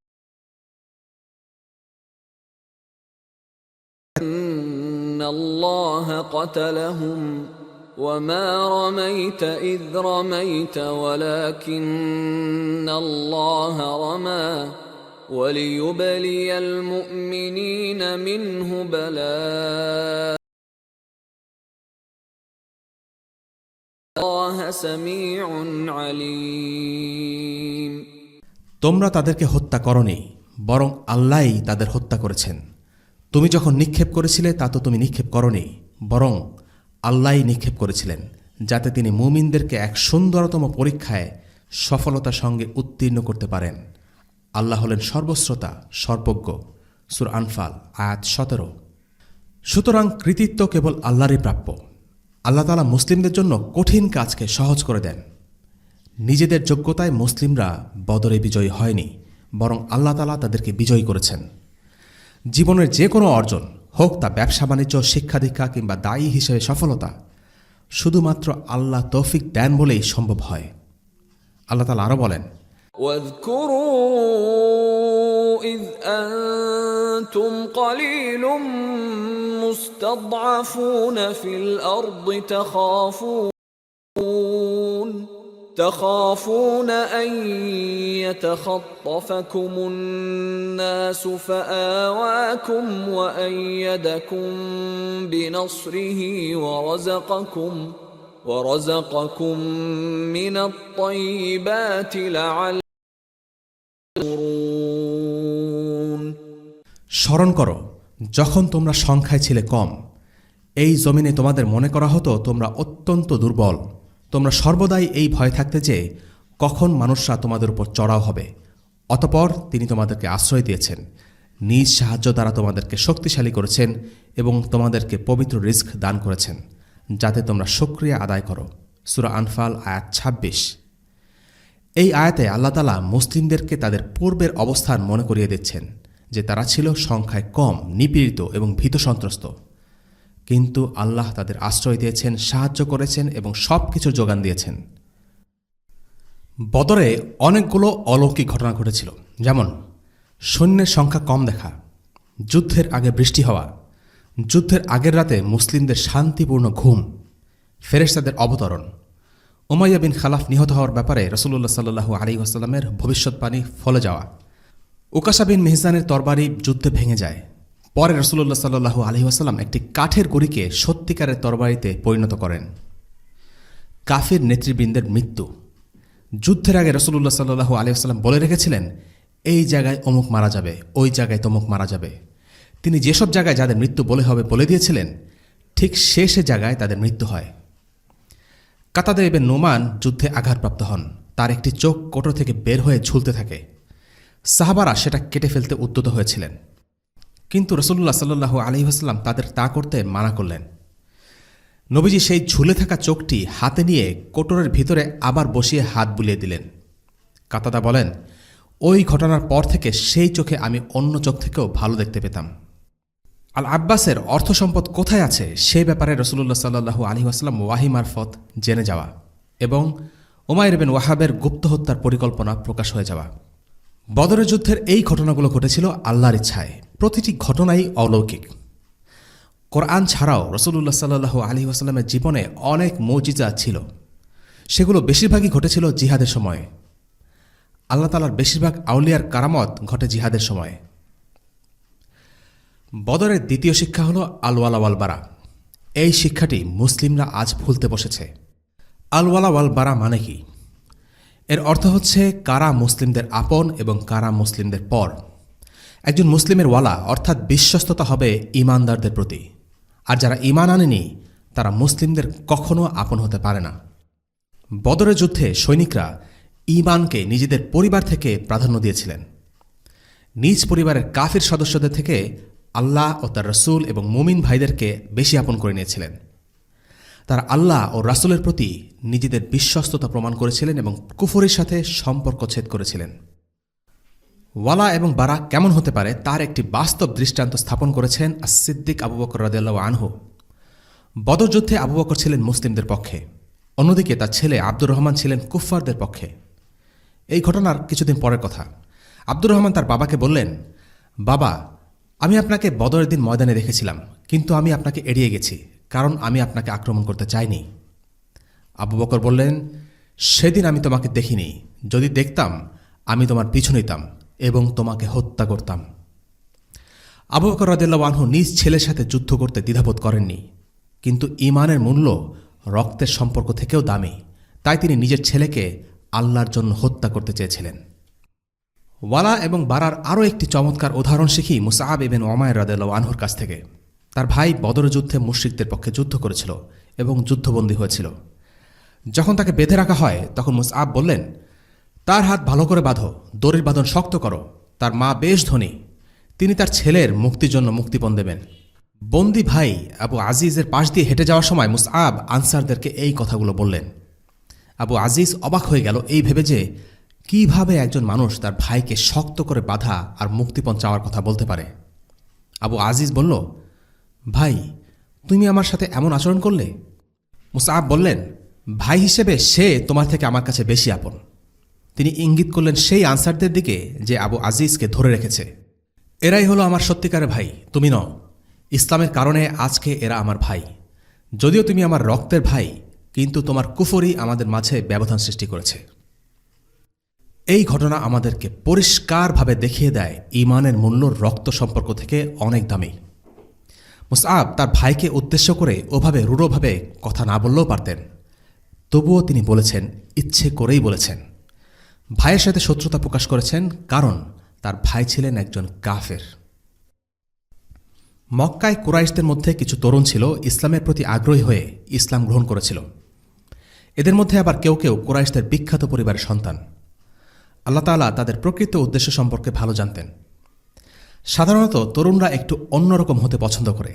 إن الله قتلهم وما رميت إذ رميت ولكن الله رمى وليبلي المؤمنين منه بلاء الله سميع عليم। তোমরা তাদেরকে হত্যা করনি, বরং আল্লাহই তাদের হত্যা করেছেন। তুমি যখন নিক্ষেপ করেছিলে তা তো তুমি নিক্ষেপ করনি, বরং আল্লাহই নিক্ষেপ করেছিলেন, যাতে তিনি মুমিনদেরকে এক সুন্দরতম পরীক্ষায় সফলতার সঙ্গে উত্তীর্ণ করতে পারেন। আল্লাহ হলেন সর্বশ্রোতা, সর্বজ্ঞ। সূরা আনফাল আয়াত 17। সুতরাং কৃতিত্ব কেবল আল্লাহরই প্রাপ্য। আল্লাহ তাআলা মুসলিমদের জন্য কঠিন কাজকে সহজ করে দেন। নিজেদের যোগ্যতায় মুসলিমরা বদরে বিজয়ী হয়নি, বরং আল্লাহ তাআলা তাদেরকে বিজয়ী করেছেন। জীবনের যে কোনো অর্জন, হোক তা ব্যবসা বাণিজ্য, শিক্ষা দীক্ষা কিংবা দায়ী হিসেবে সফলতা, শুধুমাত্র আল্লাহ তৌফিক দেন বলেই সম্ভব হয়। আল্লাহ তাআলা আরও বলেন, واذكروا إذ أنتم قليل مستضعفون في الأرض تخافون أن يتخطفكم الناس فآواكم وأيدكم بنصره ورزقكم من الطيبات لعلكم تشكرون স্মরণ করো যখন তোমরা সংখ্যায় ছিলে কম, এই জমিনে তোমাদের মনে করা হতো তোমরা অত্যন্ত দুর্বল। তোমরা সর্বদাই এই ভয় থাকতে যে কখন মানুষরা তোমাদের উপর চড়াও হবে। অতঃপর তিনি তোমাদেরকে আশ্রয় দিয়েছেন, নিজ সাহায্য দ্বারা তোমাদেরকে শক্তিশালী করেছেন এবং তোমাদেরকে পবিত্র রিজক দান করেছেন, যাতে তোমরা শুকরিয়া আদায় করো। সূরা আনফাল আয়াত ২৬। এই আয়াতে আল্লাহ তাআলা মুসলিমদেরকে তাদের পূর্বের অবস্থান মনে করিয়ে দিচ্ছেন যে তারা ছিল সংখ্যায় কম, নিপীড়িত এবং ভীতসন্ত্রস্ত, কিন্তু আল্লাহ তাদের আশ্রয় দিয়েছেন, সাহায্য করেছেন এবং সব কিছুর যোগান দিয়েছেন। বদরে অনেকগুলো অলৌকিক ঘটনা ঘটেছিল, যেমন সৈন্যের সংখ্যা কম দেখা, যুদ্ধের আগে বৃষ্টি হওয়া, যুদ্ধের আগের রাতে মুসলিমদের শান্তিপূর্ণ ঘুম, ফেরেশতাদের অবতরণ, উমাইয়া বিন খালাফ নিহত হওয়ার ব্যাপারে রাসূলুল্লাহ সাল্লাল্লাহু আলাইহি ওয়াসাল্লামের ভবিষ্যৎবাণী ফলে যাওয়া, উকাশা বিন মিহজানের তরবারি যুদ্ধে ভেঙে যায়, পরে রাসূলুল্লাহ সাল্লাল্লাহু আলাইহি ওয়াসাল্লাম একটি কাঠের গুঁড়িকে সত্যিকারের তরবারিতে পরিণত করেন, কাফির নেতৃবৃন্দের মৃত্যু। যুদ্ধের আগে রাসূলুল্লাহ সাল্লাল্লাহু আলাইহি ওয়াসাল্লাম বলে রেখেছিলেন, এই জায়গায় অমুক মারা যাবে, ওই জায়গায় তমুক মারা যাবে। তিনি যেসব জায়গায় যাদের মৃত্যু বলে দিয়েছিলেন, ঠিক সে জায়গায় তাদের মৃত্যু হয়। কাতাদা ইবনে নুমান যুদ্ধে আঘাতপ্রাপ্ত হন, তার একটি চোখ কোটর থেকে বের হয়ে ঝুলতে থাকে। সাহাবারা সেটা কেটে ফেলতে উদ্যত হয়েছিলেন, কিন্তু রাসূলুল্লাহ সাল্লাল্লাহু আলাইহি ওয়াসাল্লাম তাদের তা করতে মানা করলেন। নবীজি সেই ঝুলে থাকা চোখটি হাতে নিয়ে কোটরের ভিতরে আবার বসিয়ে হাত বুলিয়ে দিলেন। কাতাদা বলেন, ওই ঘটনার পর থেকে সেই চোখে আমি অন্য চোখ থেকেও ভালো দেখতে পেতাম। আল আব্বাসের অর্থ সম্পদ কোথায় আছে সে ব্যাপারে রাসূলুল্লাহ সাল্লাল্লাহু আলাইহি ওয়াসাল্লাম ওয়াহি মারফত জেনে যাওয়া এবং উমাইর বিন ওয়াহাবের গুপ্ত হত্যার পরিকল্পনা প্রকাশ হয়ে যাওয়া। বদরের যুদ্ধের এই ঘটনাগুলো ঘটেছিল আল্লাহর ইচ্ছায়, প্রতিটি ঘটনাই অলৌকিক। কোরআন ছাড়াও রাসূলুল্লাহ সাল্লাল্লাহু আলাইহি ওয়াসাল্লামের জীবনে অনেক মুজিজা ছিল, সেগুলো বেশিরভাগই ঘটেছিল জিহাদের সময়ে। আল্লাহ তাআলার বেশিরভাগ আউলিয়ার কারামত ঘটে জিহাদের সময়ে। বদরের দ্বিতীয় শিক্ষা হল আল-ওয়ালা ওয়াল বারা। এই শিক্ষাটি মুসলিমরা আজ ভুলতে বসেছে। আল-ওয়ালা ওয়াল বারা মানে কি? এর অর্থ হচ্ছে কারা মুসলিমদের আপন এবং কারা মুসলিমদের পর। একজন মুসলিমের ওয়ালা অর্থাৎ বিশ্বস্ততা হবে ঈমানদারদের প্রতি, আর যারা ঈমান আনেনি তারা মুসলিমদের কখনো আপন হতে পারে না। বদরের যুদ্ধে সৈনিকরা ঈমানকে নিজেদের পরিবার থেকে প্রাধান্য দিয়েছিলেন। নিজ পরিবারের কাফির সদস্যদের থেকে আল্লাহ ও তার রাসূল এবং মুমিন ভাইদেরকে বেশি আপন করে নিয়েছিলেন। তারা আল্লাহ ও রাসূলের প্রতি নিজেদের বিশ্বস্ততা প্রমাণ করেছিলেন এবং কুফরের সাথে সম্পর্ক ছেদ করেছিলেন। ওয়ালা এবং বারা কেমন হতে পারে তার একটি বাস্তব দৃষ্টান্ত স্থাপন করেছেন আস-সিদ্দিক আবু বকর রাদিয়াল্লাহু আনহু। বদর যুদ্ধে আবু বকর ছিলেন মুসলিমদের পক্ষে, অন্যদিকে তার ছেলে আব্দুর রহমান ছিলেন কুফফারদের পক্ষে। এই ঘটনার কিছুদিন পরের কথা। আব্দুর রহমান তার বাবাকে বললেন, বাবা, আমি আপনাকে বদরের দিন ময়দানে দেখেছিলাম, কিন্তু আমি আপনাকে এড়িয়ে গেছি, কারণ আমি আপনাকে আক্রমণ করতে চাইনি। আবু বকর বললেন, সেদিন আমি তোমাকে দেখিনি, যদি দেখতাম আমি তোমার পিছু নিতাম এবং তোমাকে হত্যা করতাম। আবু বকর রাদিয়াল্লাহু আনহু নিজ ছেলের সাথে যুদ্ধ করতে দ্বিধাবোধ করেননি, কিন্তু ঈমানের মূল্য রক্তের সম্পর্ক থেকেও দামি, তাই তিনি নিজের ছেলেকে আল্লাহর জন্য হত্যা করতে চেয়েছিলেন। ওয়ালা এবং বারার আরও একটি চমৎকার উদাহরণ শিখি মুসআব ইবনে উমাইর রাদিয়াল্লাহু আনহুর কাছ থেকে। তার ভাই বদর যুদ্ধে মুশরিকদের পক্ষে যুদ্ধ করেছিল এবং যুদ্ধবন্দী হয়েছিল। যখন তাকে বেঁধে রাখা হয় তখন মুসআব বললেন, তার হাত ভালো করে বাঁধো, দড়ির বাঁধন শক্ত করো, তার মা বেশ ধনী, তিনি তার ছেলের মুক্তির জন্য মুক্তিপণ দেবেন। বন্দী ভাই আবু আজিজের পাশ দিয়ে হেঁটে যাওয়ার সময় মুসআব আনসারদেরকে এই কথাগুলো বললেন। আবু আজিজ অবাক হয়ে গেল এই ভেবে যে কিভাবে একজন মানুষ তার ভাইকে শক্ত করে বাঁধা আর মুক্তিপণ চাওয়ার কথা বলতে পারে। আবু আজিজ বলল, ভাই, তুমি আমার সাথে এমন আচরণ করলে? মুসআব বললেন, ভাই হিসেবে সে তোমার থেকে আমার কাছে বেশি আপন। তিনি ইঙ্গিত করলেন সেই আনসারদের দিকে যে আবু আজিজকে ধরে রেখেছে। এরাই হলো আমার সত্যিকারের ভাই, তুমি নও। ইসলামের কারণে আজকে এরা আমার ভাই। যদিও তুমি আমার রক্তের ভাই, কিন্তু তোমার কুফরই আমাদের মাঝে ব্যবধান সৃষ্টি করেছে। এই ঘটনা আমাদেরকে পরিষ্কারভাবে দেখিয়ে দেয় ঈমানের মূল্য রক্ত সম্পর্ক থেকে অনেক দামি। মুসআব তার ভাইকে উদ্দেশ্য করে ওভাবে রূঢ়ভাবে কথা না বললেও পারতেন, তবুও তিনি বলেছেন, ইচ্ছে করেই বলেছেন। ভাইয়ের সাথে শত্রুতা প্রকাশ করেছেন কারণ তার ভাই ছিলেন একজন কাফের। মক্কায় কুরাইশদের মধ্যে কিছু তরুণ ছিল ইসলামের প্রতি আগ্রহী হয়ে ইসলাম গ্রহণ করেছিল। এদের মধ্যে আবার কেউ কেউ কুরাইশদের বিখ্যাত পরিবারের সন্তান। আল্লাহ তাআলা তাদের প্রকৃত উদ্দেশ্য সম্পর্কে ভালো জানতেন। সাধারণত তরুণরা একটু অন্যরকম হতে পছন্দ করে।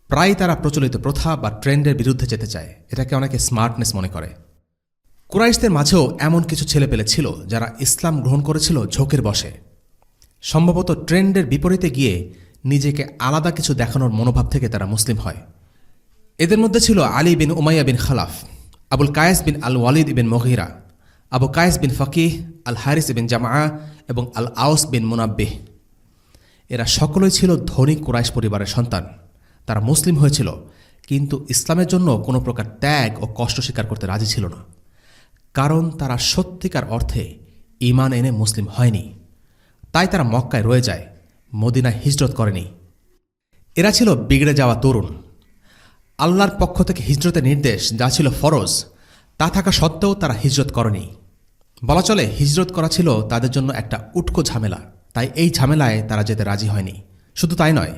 প্রায় তারা প্রচলিত প্রথা বা ট্রেন্ডের বিরুদ্ধে যেতে চায়। এটাকে অনেকে স্মার্টনেস মনে করে। কুরাইশদের মাঝেও এমন কিছু ছেলেপেলে ছিল যারা ইসলাম গ্রহণ করেছিল ঝোঁকের বশে, সম্ভবত ট্রেন্ডের বিপরীতে গিয়ে নিজেকে আলাদা কিছু দেখানোর মনোভাব থেকে তারা মুসলিম হয়। এদের মধ্যে ছিল আলী বিন উমাইয়া বিন খালাফ, আবুল কায়েস বিন আল ওয়ালিদ বিন মুগীরা, আবু কায়েস বিন ফকিহ, আল হারিস বিন জামা এবং আল আউস বিন মুনাব্বিহ। এরা সকলেই ছিল ধনী কুরাইশ পরিবারের সন্তান। তারা মুসলিম হয়েছিল, কিন্তু ইসলামের জন্য কোনো প্রকার ত্যাগ ও কষ্ট স্বীকার করতে রাজি ছিল না, কারণ তারা সত্যিকার অর্থে ঈমান এনে মুসলিম হয়নি। তাই তারা মক্কায় রয়ে যায়, মদিনায় হিজরত করেনি। এরা ছিল বিগড়ে যাওয়া তরুণ। আল্লাহর পক্ষ থেকে হিজরতের নির্দেশ যা ছিল ফরজ, তা থাকা সত্ত্বেও তারা হিজরত করেনি। বলা চলে হিজরত করা ছিল তাদের জন্য একটা উটকো ঝামেলা, তাই এই ঝামেলায় তারা যেতে রাজি হয়নি। শুধু তাই নয়,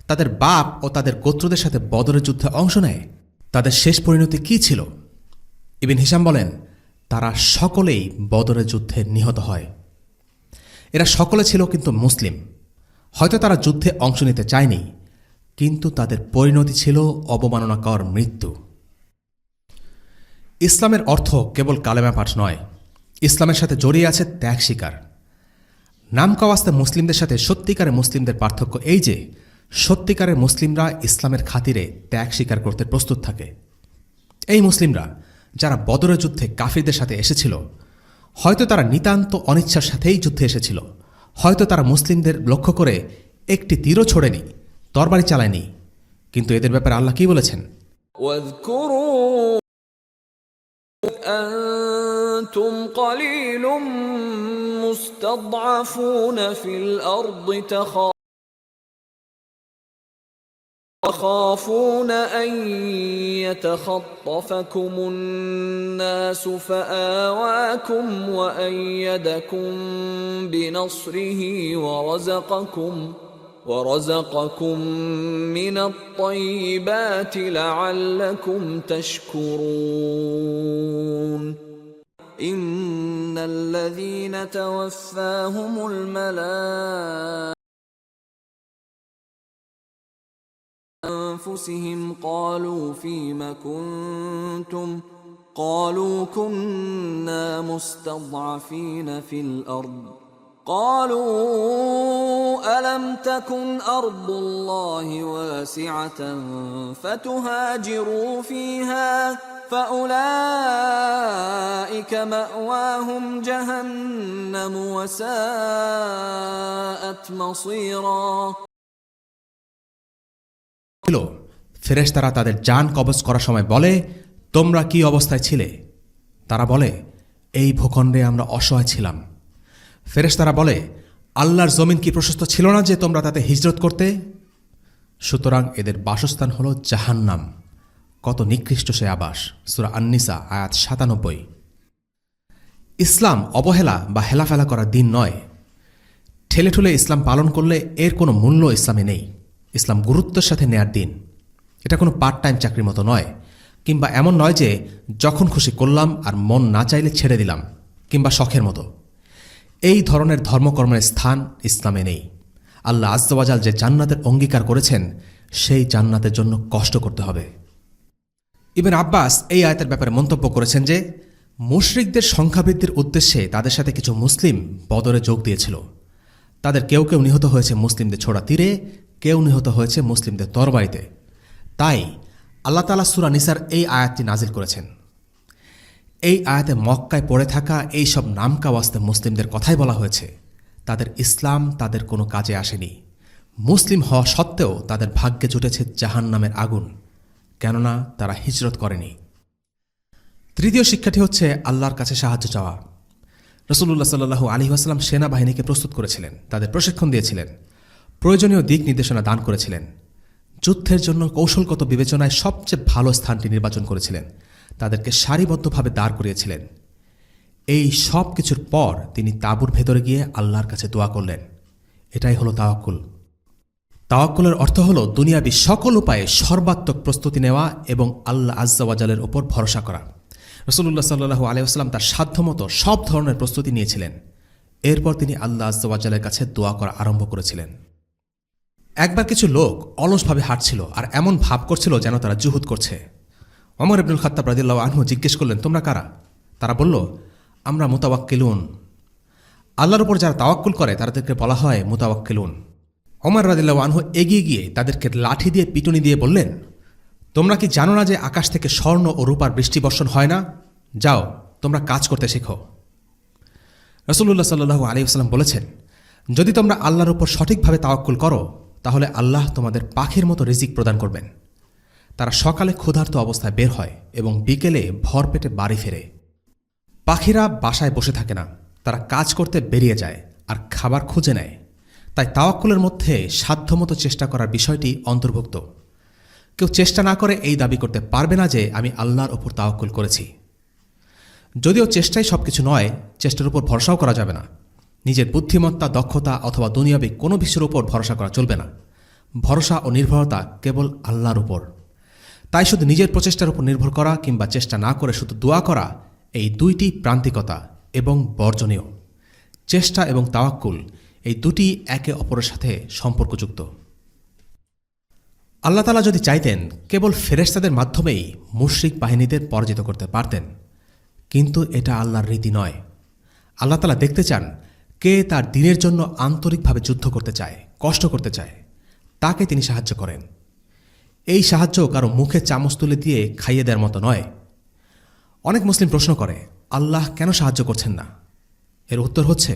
তাদের বাপ ও তাদের গোত্রদের সাথে বদরের যুদ্ধে অংশ নেয়। তাদের শেষ পরিণতি কী ছিল? ইবন হিশাম বলেন, তারা সকলেই বদরের যুদ্ধে নিহত হয়। এরা সকলে ছিল কিন্তু মুসলিম। হয়তো তারা যুদ্ধে অংশ নিতে চায়নি, কিন্তু তাদের পরিণতি ছিল অবমাননাকর মৃত্যু। ইসলামের অর্থ কেবল কালেমা পাঠ নয়, ইসলামের সাথে জড়িয়ে আছে ত্যাগ স্বীকার। নামকাওয়াস্তে মুসলিমদের সাথে সত্যিকারের মুসলিমদের পার্থক্য এই যে, সত্যিকারের মুসলিমরা ইসলামের খাতিরে ত্যাগ স্বীকার করতে প্রস্তুত থাকে। এই মুসলিমরা যারা বদরের যুদ্ধে কাফিরদের সাথে এসেছিল, হয়তো তারা নিতান্ত অনিচ্ছার সাথেই যুদ্ধে এসেছিল। হয়তো তারা মুসলিমদের লক্ষ্য করে একটি তীরও ছোড়েনি, তরবারি চালায়নি, কিন্তু এদের ব্যাপারে আল্লাহ কি বলেছেন? واذكروا أنتم قليل مستضعفون في الأرض تخافون أن يتخطفكم الناس فآواكم وأيدكم بنصره ورزقكم من الطيبات لعلكم تشكرون إن الذين توفاهم الملائكة أنفسهم قالوا فيم كنتم قالوا كنا مستضعفين في الأرض قالوا ألم تكن أرض الله واسعة فتهاجروا فيها فأولئك مأواهم جهنم وساءت مصيرا ফেরেশতারা তাদের জান কবজ করার সময় বলে, তোমরা কি অবস্থায় ছিলে? তারা বলে, এই ভূখণ্ডে আমরা অসহায় ছিলাম। ফেরেশতারা বলে, আল্লাহর জমিন কি প্রশস্ত ছিল না যে তোমরা তাতে হিজরত করতে? সুতরাং এদের বাসস্থান হল জাহান্নাম। কত নিকৃষ্ট সে আবাস। সূরা আন-নিসা আয়াত ৯৭। ইসলাম অবহেলা বা হেলাফেলা করার দিন নয়। ঠেলেঠুলে ইসলাম পালন করলে এর কোনো মূল্য ইসলামে নেই। ইসলাম গুরুত্বের সাথে নেয়ার দিন। এটা কোনো পার্ট টাইম চাকরির মতো নয়, কিংবা এমন নয় যে যখন খুশি করলাম আর মন না চাইলে ছেড়ে দিলাম, কিংবা শখের মতো। এই ধরনের ধর্মকর্মের স্থান ইসলামে নেই। আল্লাহ আযজা ওয়া জাল যে জান্নাতের অঙ্গীকার করেছেন, সেই জান্নাতের জন্য কষ্ট করতে হবে। ইবন আব্বাস এই আয়াতের ব্যাপারে মন্তব্য করেছেন যে, মুশরিকদের সংখ্যাবৃদ্ধির উদ্দেশ্যে তাদের সাথে কিছু মুসলিম বদরে যোগ দিয়েছিল। তাদের কেউ কেউ নিহত হয়েছে মুসলিমদের ছোড়া তীরে, কেউ নিহত হয়েছে মুসলিমদের তরবারিতে। তাই আল্লাহ তাআলা সূরা নিসার এই আয়াতটি নাজিল করেছেন। এই আয়াতে মক্কায় পড়ে থাকা এই সব নামকাওয়াস্তে মুসলিমদের কথাই বলা হয়েছে। তাদের ইসলাম তাদের কোনো কাজে আসেনি। মুসলিম হওয়া সত্ত্বেও তাদের ভাগ্যে জুটেছে জাহান্নামের আগুন, কেননা তারা হিজরত করেনি। তৃতীয় শিক্ষাটি হচ্ছে আল্লাহর কাছে সাহায্য চাওয়া। রাসূলুল্লাহ সাল্লাল্লাহু আলাইহি ওয়াসাল্লাম সেনাবাহিনীকে প্রস্তুত করেছিলেন, তাদের প্রশিক্ষণ দিয়েছিলেন, প্রয়োজনীয় দিক নির্দেশনা দান করেছিলেন, যুদ্ধের জন্য কৌশলগত বিবেচনায় সবচেয়ে ভালো স্থানটি নির্বাচন করেছিলেন, তাদেরকে সারিবদ্ধভাবে দাঁড় করিয়েছিলেন। এই সব কিছুর পর তিনি তাঁবুর ভেতরে গিয়ে আল্লাহর কাছে দোয়া করলেন। এটাই হলো তাওয়াক্কুল। তাওয়াক্কুলের অর্থ হলো দুনিয়াবী সকল উপায়ে সর্বাত্মক প্রস্তুতি নেওয়া এবং আল্লাহ আজ্জা ওয়াজালের ওপর ভরসা করা। রাসূলুল্লাহ সাল্লাল্লাহু আলাইহি ওয়াসাল্লাম তার সাধ্যমতো সব ধরনের প্রস্তুতি নিয়েছিলেন। এরপর তিনি আল্লাহ আজ্জা ওয়াজালের কাছে দোয়া করা আরম্ভ করেছিলেন। একবার কিছু লোক অলসভাবে হাঁটছিল আর এমন ভাব করছিল যেন তারা জুহুদ করছে। ওমর ইবনুল খাত্তাব রাদিয়াল্লাহু আনহু জিজ্ঞেস করলেন, তোমরা কারা? তারা বলল, আমরা মুতাওয়াক্কিলুন। আল্লাহর উপর যারা তাওয়াক্কুল করে তাদেরকে বলা হয় মুতাওয়াক্কিলুন। ওমর রাদিয়াল্লাহু আনহু এগিয়ে গিয়ে তাদেরকে লাঠি দিয়ে পিটুনি দিয়ে বললেন, তোমরা কি জানো না যে আকাশ থেকে স্বর্ণ ও রূপার বৃষ্টি বর্ষণ হয় না? যাও, তোমরা কাজ করতে শেখো। রাসূলুল্লাহ সাল্লাল্লাহু আলাইহি ওয়াসাল্লাম বলেছেন, যদি তোমরা আল্লাহর উপর সঠিকভাবে তাওয়াক্কুল করো তাহলে আল্লাহ তোমাদের পাখির মতো রিজিক প্রদান করবেন। তারা সকালে ক্ষুধার্ত অবস্থায় বের হয় এবং বিকেলে ভরপেটে বাড়ি ফেরে। পাখিরা বাসায় বসে থাকে না, তারা কাজ করতে বেরিয়ে যায় আর খাবার খুঁজে নেয়। তাই তাওয়াক্কুলের মধ্যে সাধ্যমতো চেষ্টা করার বিষয়টি অন্তর্ভুক্ত। কেউ চেষ্টা না করে এই দাবি করতে পারবে না যে আমি আল্লাহর উপর তাওয়াক্কুল করেছি। যদিও চেষ্টাই সবকিছু নয়, চেষ্টার উপর ভরসাও করা যাবে না। নিজের বুদ্ধিমত্তা, দক্ষতা অথবা দুনিয়াবী কোনো বিষয়ের উপর ভরসা করা চলবে না। ভরসা ও নির্ভরতা কেবল আল্লাহর উপর। তাই শুধু নিজের প্রচেষ্টার উপর নির্ভর করা কিংবা চেষ্টা না করে শুধু দোয়া করা, এই দুইটি প্রান্তিকতা এবং বর্জনীয়। চেষ্টা এবং তাওয়াক্কুল এই দুটি একে অপরের সাথে সম্পর্কযুক্ত। আল্লাহ তাআলা যদি চাইতেন কেবল ফেরেশতাদের মাধ্যমেই মুশরিক বাহিনীদের পরাজিত করতে পারতেন, কিন্তু এটা আল্লাহর রীতি নয়। আল্লাহ তাআলা দেখতে চান কে তার দ্বীনের জন্য আন্তরিকভাবে যুদ্ধ করতে চায়, কষ্ট করতে চায়, তাকে তিনি সাহায্য করেন। এই সাহায্য কারো মুখে চামচ তুলে দিয়ে খাইয়ে দেওয়ার মতো নয়। অনেক মুসলিম প্রশ্ন করে, আল্লাহ কেন সাহায্য করছেন না? এর উত্তর হচ্ছে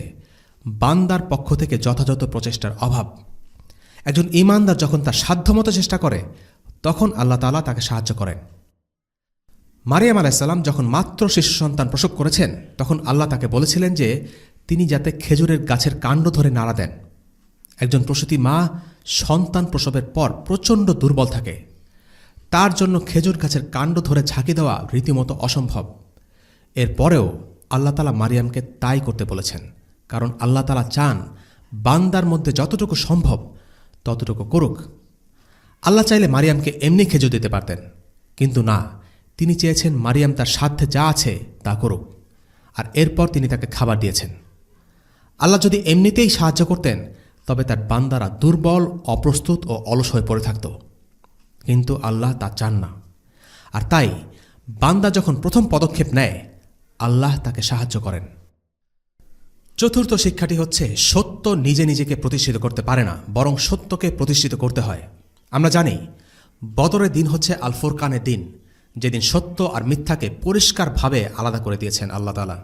বান্দার পক্ষ থেকে যথাযথ প্রচেষ্টার অভাব। একজন ঈমানদার যখন তার সাধ্যমতো চেষ্টা করে তখন আল্লাহ তাআলা তাকে সাহায্য করেন। মারিয়াম আলাইহিস সালাম যখন মাত্র শিশু সন্তান প্রসব করেছেন তখন আল্লাহ তাকে বলেছিলেন যে তিনি যাতে খেজুরের গাছের কাণ্ড ধরে নাড়া দেন। একজন প্রসূতি মা সন্তান প্রসবের পর প্রচণ্ড দুর্বল থাকে, তার জন্য খেজুর গাছের কাণ্ড ধরে ঝাঁকি দেওয়া রীতিমতো অসম্ভব। এরপরেও আল্লাহ তাআলা মারিয়ামকে তাই করতে বলেছেন, কারণ আল্লাহ তাআলা চান বান্দার মধ্যে যতটুকু সম্ভব ততটুকু করুক। আল্লাহ চাইলে মারিয়ামকে এমনি খেজুর দিতে পারতেন, কিন্তু না, তিনি চেয়েছেন মারিয়াম তার সাধ্যে যা আছে তা করুক, আর এরপর তিনি তাকে খাবার দিয়েছেন। আল্লাহ যদি এমনিতেই সাহায্য করতেন তবে তার বান্দারা দুর্বল, অপ্রস্তুত ও অলস হয়ে পড়ে থাকত, কিন্তু আল্লাহ তা চান না। আর তাই বান্দা যখন প্রথম পদক্ষেপ নেয় আল্লাহ তাকে সাহায্য করেন। চতুর্থ শিক্ষাটি হচ্ছে সত্য নিজে নিজেকে প্রতিষ্ঠিত করতে পারে না, বরং সত্যকে প্রতিষ্ঠিত করতে হয়। আমরা জানি বদরের দিন হচ্ছে আল ফুরকানের দিন, যেদিন সত্য আর মিথ্যাকে পরিষ্কারভাবে আলাদা করে দিয়েছেন আল্লাহ তাআলা।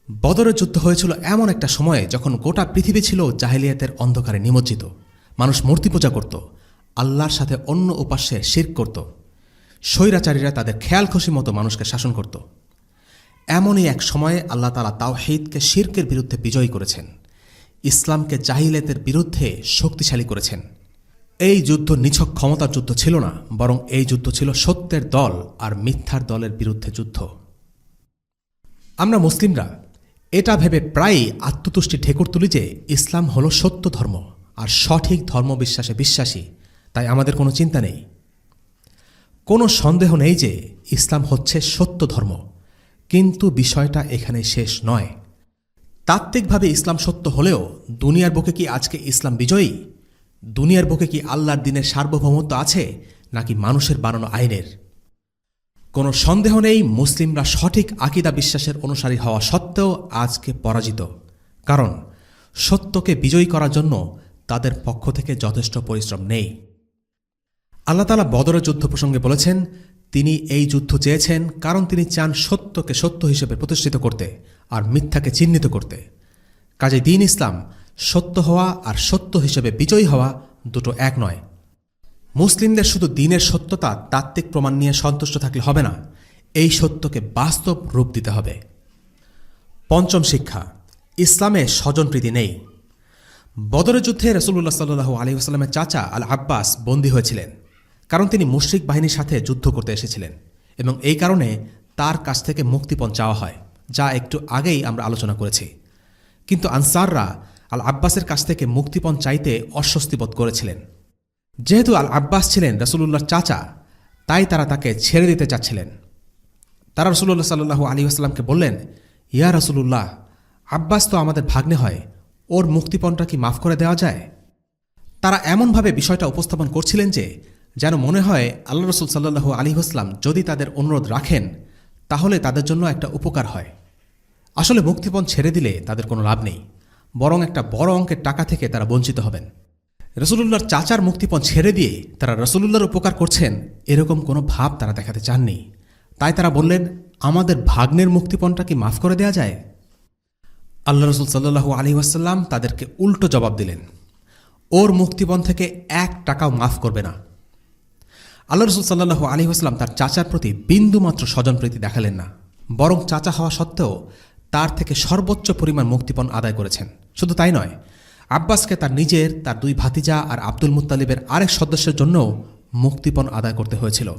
বদরের যুদ্ধ হয়েছিল এমন একটা সময়ে যখন গোটা পৃথিবী ছিল জাহেলিয়াতের অন্ধকারে নিমজ্জিত। মানুষ মূর্তি পূজা করত, আল্লাহর সাথে অন্য উপাস্যে শিরক করত, স্বৈরাচারীরা তাদের খেয়াল খুশি মতো মানুষকে শাসন করত। এমনই এক সময়ে আল্লাহ তাআলা তাওহীদকে শিরকের বিরুদ্ধে বিজয়ী করেছেন, ইসলামকে জাহিলিয়াতের বিরুদ্ধে শক্তিশালী করেছেন। এই যুদ্ধ নিছক ক্ষমতার যুদ্ধ ছিল না, বরং এই যুদ্ধ ছিল সত্যের দল আর মিথ্যার দলের বিরুদ্ধে যুদ্ধ। আমরা মুসলিমরা এটা ভেবে প্রায়ই আত্মতুষ্টি ঠেকুর তুলি যে ইসলাম হলো সত্য ধর্ম আর সঠিক ধর্মবিশ্বাসে বিশ্বাসী, তাই আমাদের কোনো চিন্তা নেই। কোনো সন্দেহ নেই যে ইসলাম হচ্ছে সত্য ধর্ম, কিন্তু বিষয়টা এখানে শেষ নয়। তাত্ত্বিকভাবে ইসলাম সত্য হলেও দুনিয়ার বুকে কি আজকে ইসলাম বিজয়ী? দুনিয়ার বুকে কি আল্লাহর দ্বীনের সার্বভৌমত্ব আছে নাকি মানুষের বানানো আইনের? কোনো সন্দেহ নেই মুসলিমরা সঠিক আকীদা বিশ্বাসের অনুসারী হওয়া সত্ত্বেও আজকে পরাজিত, কারণ সত্যকে বিজয়ী করার জন্য তাদের পক্ষ থেকে যথেষ্ট পরিশ্রম নেই। আল্লাহ তাআলা বদরের যুদ্ধ প্রসঙ্গে বলেছেন, তিনি এই যুদ্ধ চেয়েছেন কারণ তিনি চান সত্যকে সত্য হিসেবে প্রতিষ্ঠিত করতে আর মিথ্যাকে চিহ্নিত করতে। কাজে দ্বীন ইসলাম সত্য হওয়া আর সত্য হিসেবে বিজয়ী হওয়া দুটো এক নয়। মুসলিমদের শুধু দ্বীনের সত্যতা তাত্ত্বিক প্রমাণ নিয়ে সন্তুষ্ট থাকলে হবে না, এই সত্যকে বাস্তব রূপ দিতে হবে। পঞ্চম শিক্ষা, ইসলামে স্বজনপ্রীতি নেই। বদরের যুদ্ধে রাসূলুল্লাহ সাল্লাল্লাহু আলাইহি ওয়াসাল্লামের চাচা আল আব্বাস বন্দী হয়েছিলেন, কারণ তিনি মুশরিক বাহিনীর সাথে যুদ্ধ করতে এসেছিলেন এবং এই কারণে তার কাছ থেকে মুক্তিপণ চাওয়া হয়, যা একটু আগেই আমরা আলোচনা করেছি। কিন্তু আনসাররা আল আব্বাসের কাছ থেকে মুক্তিপণ চাইতে অস্বস্তি বোধ করেছিলেন। যেহেতু আল আব্বাস ছিলেন রাসূলুল্লাহর চাচা, তাই তারা তাকে ছেড়ে দিতে চাচ্ছিলেন। তারা রাসূলুল্লাহ সাল্লাল্লাহু আলাইহি ওয়াসাল্লামকে বললেন, ইয়া রাসূলুল্লাহ, আব্বাস তো আমাদের ভাগ্নে হয়, ওর মুক্তিপণটা কি মাফ করে দেওয়া যায়? তারা এমনভাবে বিষয়টা উপস্থাপন করছিলেন যে যেন মনে হয় আল্লাহ রাসূল সাল্লাল্লাহু আলাইহি ওয়াসাল্লাম যদি তাদের অনুরোধ রাখেন তাহলে তাদের জন্য একটা উপকার হয়। আসলে মুক্তিপণ ছেড়ে দিলে তাদের কোনো লাভ নেই, বরং একটা বড় অঙ্কের টাকা থেকে তারা বঞ্চিত হবেন। রাসূলুল্লাহর চাচার মুক্তিপণ ছেড়ে দিয়ে তারা রাসূলুল্লাহর উপকার করছেন এরকম কোনো ভাব তারা দেখাতে চাননি। তাই তারা বললেন, আমাদের ভাগ্নের মুক্তিপণটা কি মাফ করে দেওয়া যায়? আল্লাহ রাসূল সাল্লাল্লাহু আলাইহি ওয়াসাল্লাম তাদেরকে উল্টো জবাব দিলেন, ওর মুক্তিপণ থেকে 1 টাকাও মাফ করবে না। আল্লাহ রাসূল সাল্লাল্লাহু আলাইহি ওয়াসাল্লাম তার চাচার প্রতি বিন্দুমাত্র স্বজনপ্রীতি দেখালেন না, বরং চাচা হওয়া সত্ত্বেও তার থেকে সর্বোচ্চ পরিমাণ মুক্তিপণ আদায় করেছেন। শুধু তাই নয়, আব্বাসকে তার নিজের, তার 2 ভাতিজা আর আব্দুল মুত্তালিবের আরেক সদস্যের জন্য মুক্তিপণ আদায় করতে হয়েছিল।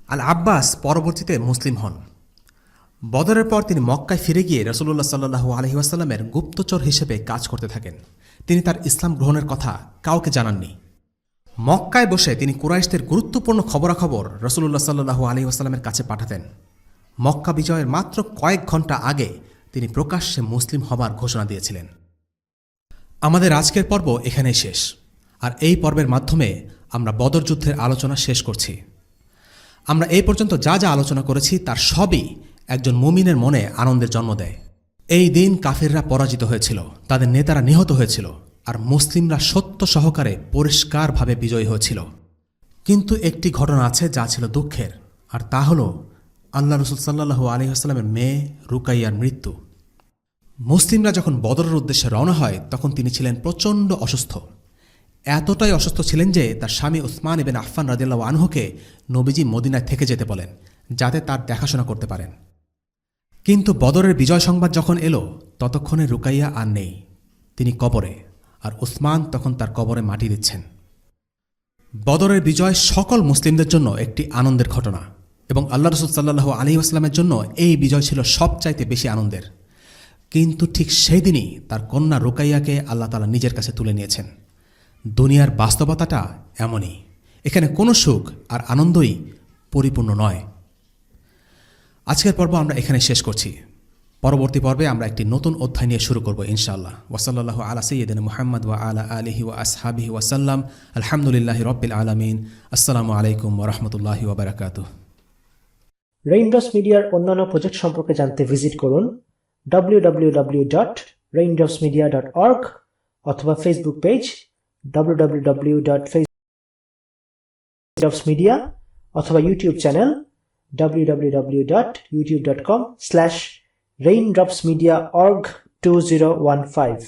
আল আব্বাস পরবর্তীতে মুসলিম হন। বদরের পর তিনি মক্কায় ফিরে গিয়ে রাসূলুল্লাহ সাল্লাল্লাহু আলাইহি ওয়াসাল্লামের গুপ্তচর হিসেবে কাজ করতে থাকেন। তিনি তার ইসলাম গ্রহণের কথা কাউকে জানাননি। মক্কায় বসে তিনি কুরাইশদের গুরুত্বপূর্ণ খবরাখবর রাসূলুল্লাহ সাল্লাল্লাহু আলাইহি ওয়াসাল্লামের কাছে পাঠাতেন। মক্কা বিজয়ের মাত্র কয়েক ঘণ্টা আগে তিনি প্রকাশ্যে মুসলিম হবার ঘোষণা দিয়েছিলেন। আমাদের আজকের পর্ব এখানেই শেষ, আর এই পর্বের মাধ্যমে আমরা বদর যুদ্ধের আলোচনা শেষ করছি। আমরা এই পর্যন্ত যা যা আলোচনা করেছি তার সবই একজন মুমিনের মনে আনন্দের জন্ম দেয়। এই দিন কাফিররা পরাজিত হয়েছিল, তাদের নেতারা নিহত হয়েছিল, আর মুসলিমরা সত্য সহকারে পরিষ্কারভাবে বিজয়ী হয়েছিল। কিন্তু একটি ঘটনা আছে যা ছিল দুঃখের, আর তা হল আল্লাহ রাসূল সাল্লাল্লাহু আলাইহি ওয়াসাল্লামের মেয়ে রুকাইয়ার মৃত্যু। মুসলিমরা যখন বদরের উদ্দেশ্যে রওনা হয় তখন তিনি ছিলেন প্রচণ্ড অসুস্থ। এতটাই অসুস্থ ছিলেন যে তার স্বামী উসমান ইবনে আফফান রাদিয়াল্লাহু আনহুকে নবীজি মদিনায় থেকে যেতে বলেন, যাতে তার দেখাশোনা করতে পারেন। কিন্তু বদরের বিজয় সংবাদ যখন এলো ততক্ষণে রুকাইয়া আর নেই, তিনি কবরে, আর উসমান তখন তার কবরে মাটি দিচ্ছেন। বদরের বিজয় সকল মুসলিমদের জন্য একটি আনন্দের ঘটনা, এবং আল্লাহ রাসূল সাল্লাল্লাহু আলাইহি ওয়াসাল্লামের জন্য এই বিজয় ছিল সবচাইতে বেশি আনন্দের। কিন্তু ঠিক সেই দিনই তার কন্যা রুকাইয়াকে আল্লাহ তাআলা নিজের কাছে তুলে নিয়েছেন। দুনিয়ার বাস্তবতাটা এমনই, এখানে কোনো সুখ আর আনন্দই পরিপূর্ণ নয়। আজকের পর্ব আমরা এখানে শেষ করছি। পরবর্তী পর্বে আমরা একটি নতুন অধ্যায় নিয়ে শুরু করব ইনশাআল্লাহ। ওয়াসাল্লাল্লাহু আলা সাইয়্যিদিনা মুহাম্মদ ওয়া আলা আলিহি ওয়া আসহাবিহি ওয়া সাল্লাম। আলহামদুলিল্লাহি রাব্বিল আলামিন। আসসালামু আলাইকুম ওয়া রাহমাতুল্লাহি ওয়া বারাকাতুহু। রেইনড্রপস মিডিয়ার অন্যান্য প্রজেক্ট সম্পর্কে জানতে ভিজিট করুন www.raindropsmedia.org অথবা ফেসবুক পেজ www.facebookmedia অথবা ইউটিউব চ্যানেল www.youtube.com/raindropsmediaorg2015